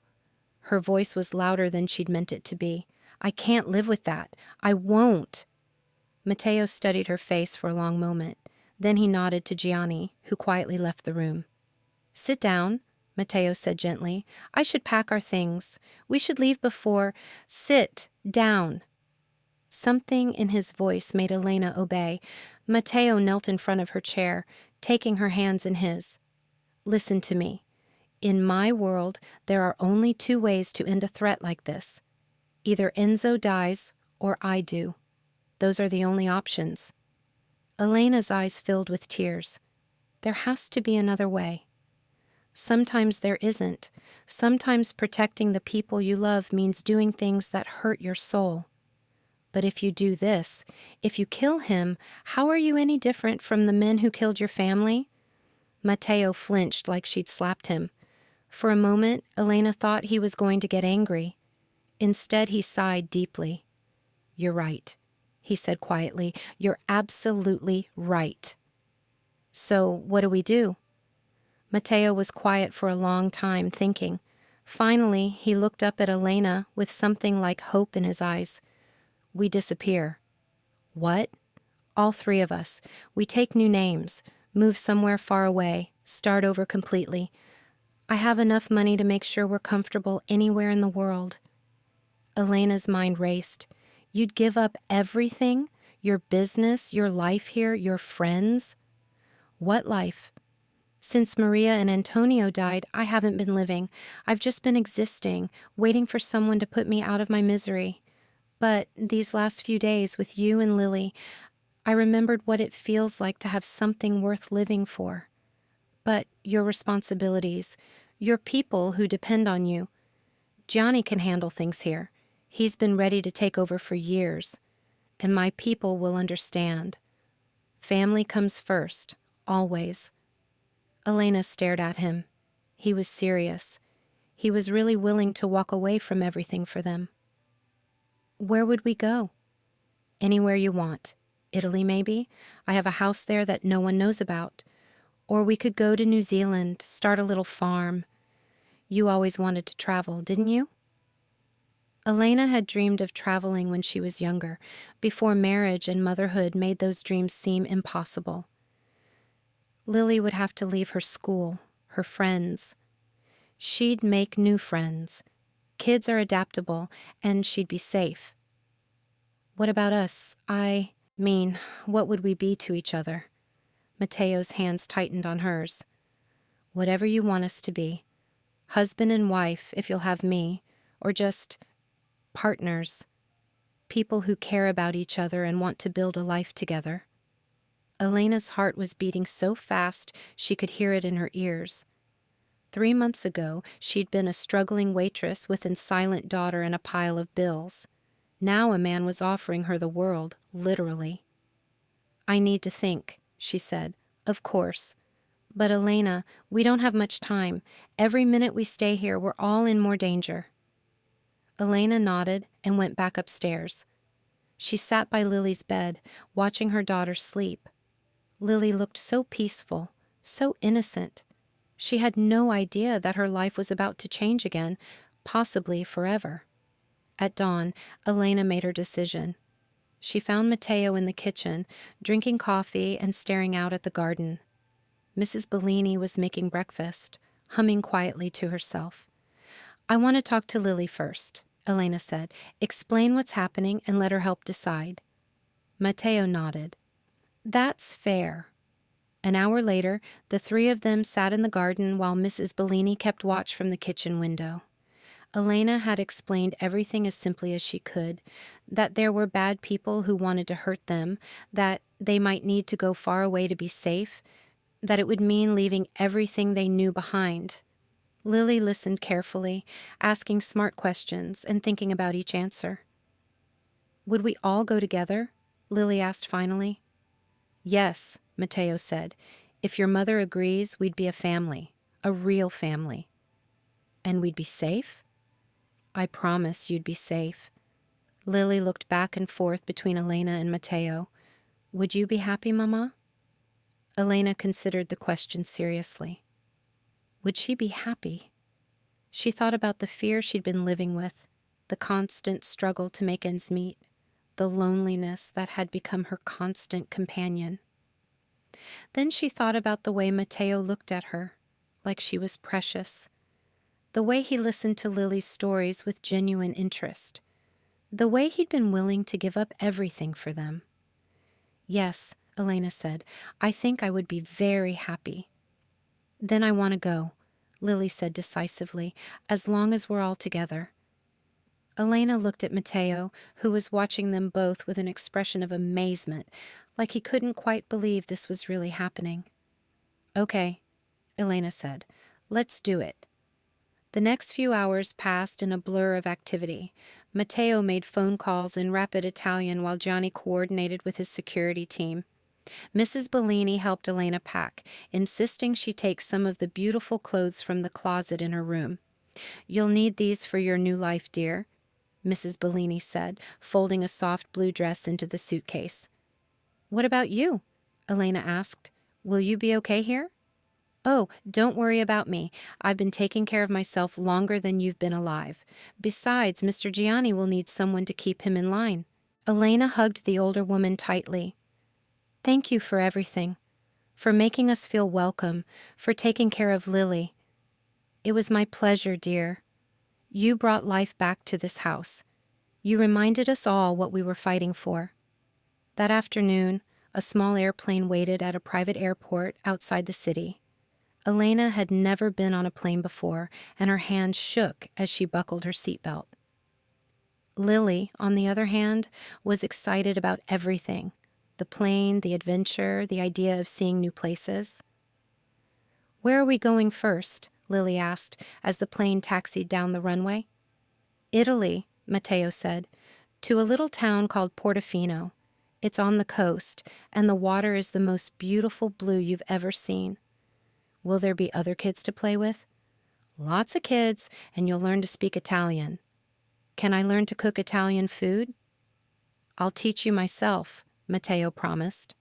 Her voice was louder than she'd meant it to be. "I can't live with that. I won't." Matteo studied her face for a long moment. Then he nodded to Gianni, who quietly left the room. "Sit down," Matteo said gently. "I should pack our things. We should leave before—" "Sit down." Something in his voice made Elena obey. Matteo knelt in front of her chair, taking her hands in his. "Listen to me. In my world, there are only two ways to end a threat like this. Either Enzo dies or I do. Those are the only options." Elena's eyes filled with tears. "There has to be another way." "Sometimes there isn't. Sometimes protecting the people you love means doing things that hurt your soul. But if you do this, if you kill him, how are you any different from the men who killed your family?" Matteo flinched like she'd slapped him. For a moment, Elena thought he was going to get angry. Instead, he sighed deeply. "You're right," he said quietly. "You're absolutely right." "So what do we do?" Matteo was quiet for a long time, thinking. Finally, he looked up at Elena with something like hope in his eyes. "We disappear." "What?" "All three of us. We take new names, move somewhere far away, start over completely. I have enough money to make sure we're comfortable anywhere in the world." Elena's mind raced. "You'd give up everything? Your business, your life here, your friends?" "What life? Since Maria and Antonio died, I haven't been living. I've just been existing, waiting for someone to put me out of my misery. But these last few days with you and Lily, I remembered what it feels like to have something worth living for. But your responsibilities, your people who depend on you. Johnny can handle things here. He's been ready to take over for years. And my people will understand. Family comes first, always." Elena stared at him. He was serious. He was really willing to walk away from everything for them. "Where would we go?" "Anywhere you want. Italy, maybe. I have a house there that no one knows about. Or we could go to New Zealand, start a little farm. You always wanted to travel, didn't you?" Elena had dreamed of traveling when she was younger, before marriage and motherhood made those dreams seem impossible. Lily would have to leave her school, her friends. She'd make new friends. Kids are adaptable, and she'd be safe. What about us? I mean, what would we be to each other? Matteo's hands tightened on hers. Whatever you want us to be. Husband and wife, if you'll have me, or just partners. People who care about each other and want to build a life together. Elena's heart was beating so fast she could hear it in her ears. 3 months ago, she'd been a struggling waitress with a silent daughter and a pile of bills. Now a man was offering her the world, literally. I need to think, she said. Of course. But Elena, we don't have much time. Every minute we stay here, we're all in more danger. Elena nodded and went back upstairs. She sat by Lily's bed, watching her daughter sleep. Lily looked so peaceful, so innocent. She had no idea that her life was about to change again, possibly forever. At dawn, Elena made her decision. She found Matteo in the kitchen, drinking coffee and staring out at the garden. Mrs. Bellini was making breakfast, humming quietly to herself. I want to talk to Lily first, Elena said. Explain what's happening and let her help decide. Matteo nodded. That's fair. An hour later, the three of them sat in the garden while Mrs. Bellini kept watch from the kitchen window. Elena had explained everything as simply as she could, that there were bad people who wanted to hurt them, that they might need to go far away to be safe, that it would mean leaving everything they knew behind. Lily listened carefully, asking smart questions and thinking about each answer. Would we all go together? Lily asked finally. Yes, Matteo said. If your mother agrees, we'd be a family, a real family. And we'd be safe? I promise you'd be safe. Lily looked back and forth between Elena and Matteo. Would you be happy, Mama? Elena considered the question seriously. Would she be happy? She thought about the fear she'd been living with, the constant struggle to make ends meet, the loneliness that had become her constant companion. Then she thought about the way Matteo looked at her, like she was precious, the way he listened to Lily's stories with genuine interest, the way he'd been willing to give up everything for them. Yes, Elena said, I think I would be very happy. Then I want to go, Lily said decisively, as long as we're all together. Elena looked at Matteo, who was watching them both with an expression of amazement, like he couldn't quite believe this was really happening. Okay, Elena said, let's do it. The next few hours passed in a blur of activity. Matteo made phone calls in rapid Italian while Johnny coordinated with his security team. Mrs. Bellini helped Elena pack, insisting she take some of the beautiful clothes from the closet in her room. You'll need these for your new life, dear, Mrs. Bellini said, folding a soft blue dress into the suitcase. What about you? Elena asked. Will you be okay here? Oh, don't worry about me. I've been taking care of myself longer than you've been alive. Besides, Mr. Gianni will need someone to keep him in line. Elena hugged the older woman tightly. Thank you for everything, for making us feel welcome, for taking care of Lily. It was my pleasure, dear. You brought life back to this house. You reminded us all what we were fighting for. That afternoon, a small airplane waited at a private airport outside the city. Elena had never been on a plane before, and her hand shook as she buckled her seatbelt. Lily, on the other hand, was excited about everything. The plane, the adventure, the idea of seeing new places. Where are we going first? Lily asked as the plane taxied down the runway. Italy, Matteo said, to a little town called Portofino. It's on the coast, and the water is the most beautiful blue you've ever seen. Will there be other kids to play with? Lots of kids, and you'll learn to speak Italian. Can I learn to cook Italian food? I'll teach you myself, Matteo promised.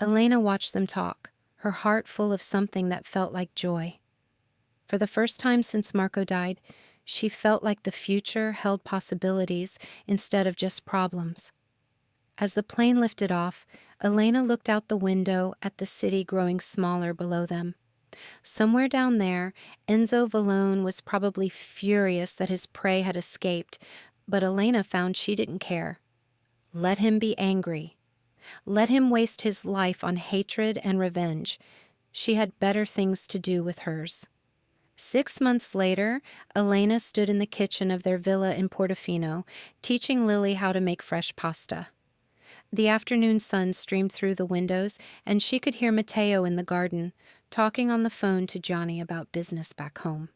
Elena watched them talk, her heart full of something that felt like joy. For the first time since Marco died, She felt like the future held possibilities instead of just problems. As the plane lifted off, Elena looked out the window at the city growing smaller below them. Somewhere down there, Enzo Vallone was probably furious that his prey had escaped, but Elena found she didn't care. Let him be angry. Let him waste his life on hatred and revenge. She had better things to do with hers. 6 months later, Elena stood in the kitchen of their villa in Portofino, teaching Lily how to make fresh pasta. The afternoon sun streamed through the windows, and she could hear Matteo in the garden, talking on the phone to Johnny about business back home.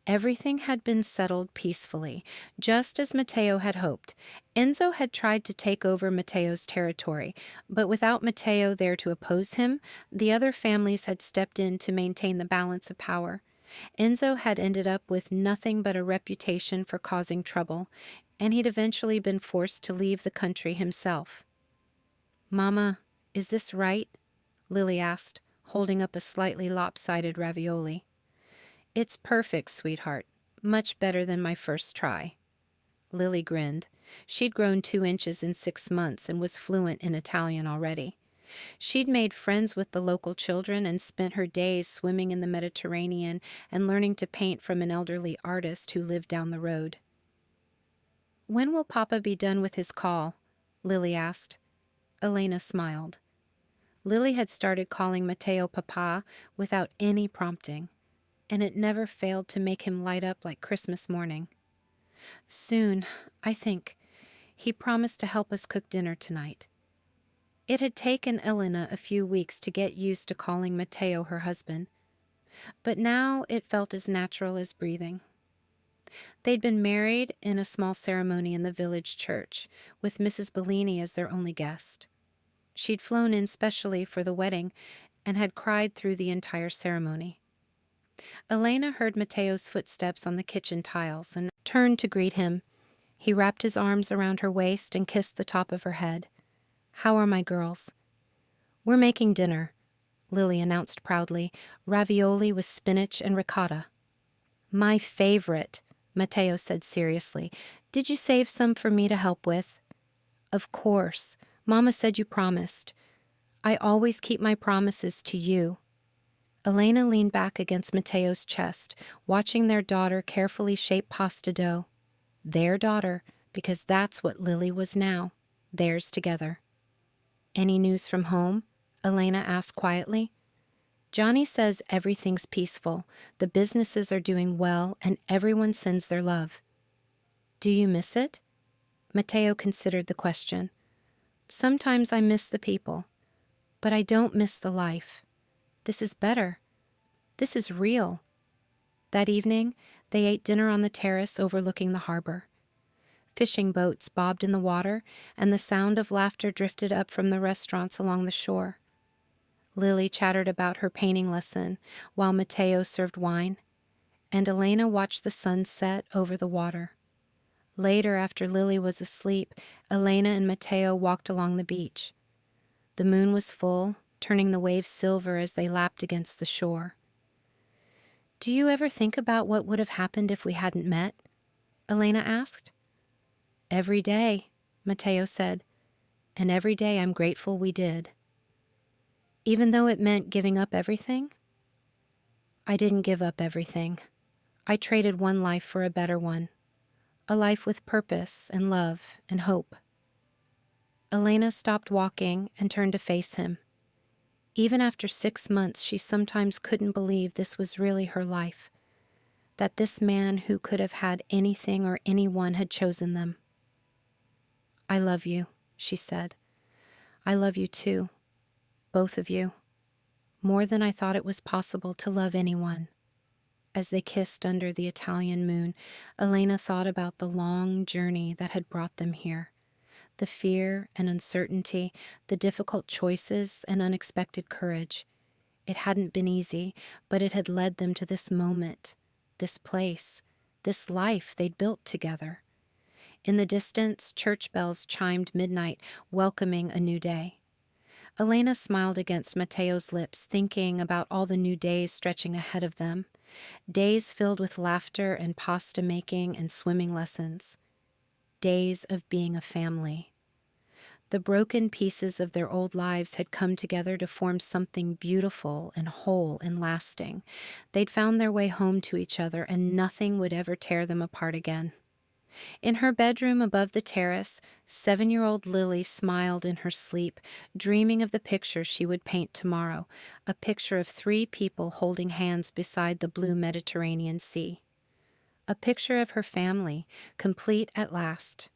Everything had been settled peacefully, just as Matteo had hoped. Enzo had tried to take over Matteo's territory, but without Matteo there to oppose him, the other families had stepped in to maintain the balance of power. Enzo had ended up with nothing but a reputation for causing trouble, and he'd eventually been forced to leave the country himself. "Mama, is this right?" Lily asked, holding up a slightly lopsided ravioli. "It's perfect, sweetheart. Much better than my first try." Lily grinned. She'd grown 2 inches in 6 months and was fluent in Italian already. She'd made friends with the local children and spent her days swimming in the Mediterranean and learning to paint from an elderly artist who lived down the road. "When will Papa be done with his call?" Lily asked. Elena smiled. Lily had started calling Matteo Papa without any prompting, and it never failed to make him light up like Christmas morning. "Soon, I think. He promised to help us cook dinner tonight." It had taken Elena a few weeks to get used to calling Matteo her husband, but now it felt as natural as breathing. They'd been married in a small ceremony in the village church, with Mrs. Bellini as their only guest. She'd flown in specially for the wedding and had cried through the entire ceremony. Elena heard Matteo's footsteps on the kitchen tiles and turned to greet him. He wrapped his arms around her waist and kissed the top of her head. "How are my girls?" "We're making dinner," Lily announced proudly, "ravioli with spinach and ricotta." "My favorite," Matteo said seriously. "Did you save some for me to help with?" "Of course. Mama said you promised." "I always keep my promises to you." Elena leaned back against Matteo's chest, watching their daughter carefully shape pasta dough. Their daughter, because that's what Lily was now, theirs together. "Any news from home?" Elena asked quietly. "Johnny says everything's peaceful, the businesses are doing well, and everyone sends their love." "Do you miss it?" Matteo considered the question. "Sometimes I miss the people, but I don't miss the life. This is better. This is real." That evening, they ate dinner on the terrace overlooking the harbor. Fishing boats bobbed in the water, and the sound of laughter drifted up from the restaurants along the shore. Lily chattered about her painting lesson, while Matteo served wine, and Elena watched the sun set over the water. Later, after Lily was asleep, Elena and Matteo walked along the beach. The moon was full, turning the waves silver as they lapped against the shore. "Do you ever think about what would have happened if we hadn't met?" Elena asked. "Every day," Matteo said, "and every day I'm grateful we did." "Even though it meant giving up everything?" "I didn't give up everything. I traded one life for a better one. A life with purpose and love and hope." Elena stopped walking and turned to face him. Even after 6 months, she sometimes couldn't believe this was really her life, that this man who could have had anything or anyone had chosen them. "I love you," she said. "I love you too, both of you, more than I thought it was possible to love anyone." As they kissed under the Italian moon, Elena thought about the long journey that had brought them here. The fear and uncertainty, the difficult choices and unexpected courage. It hadn't been easy, but it had led them to this moment, this place, this life they'd built together. In the distance, church bells chimed midnight, welcoming a new day. Elena smiled against Matteo's lips, thinking about all the new days stretching ahead of them. Days filled with laughter and pasta making and swimming lessons. Days of being a family. The broken pieces of their old lives had come together to form something beautiful and whole and lasting. They'd found their way home to each other, and nothing would ever tear them apart again. In her bedroom above the terrace, 7-year-old Lily smiled in her sleep, dreaming of the picture she would paint tomorrow, a picture of 3 people holding hands beside the blue Mediterranean Sea. A picture of her family, complete at last.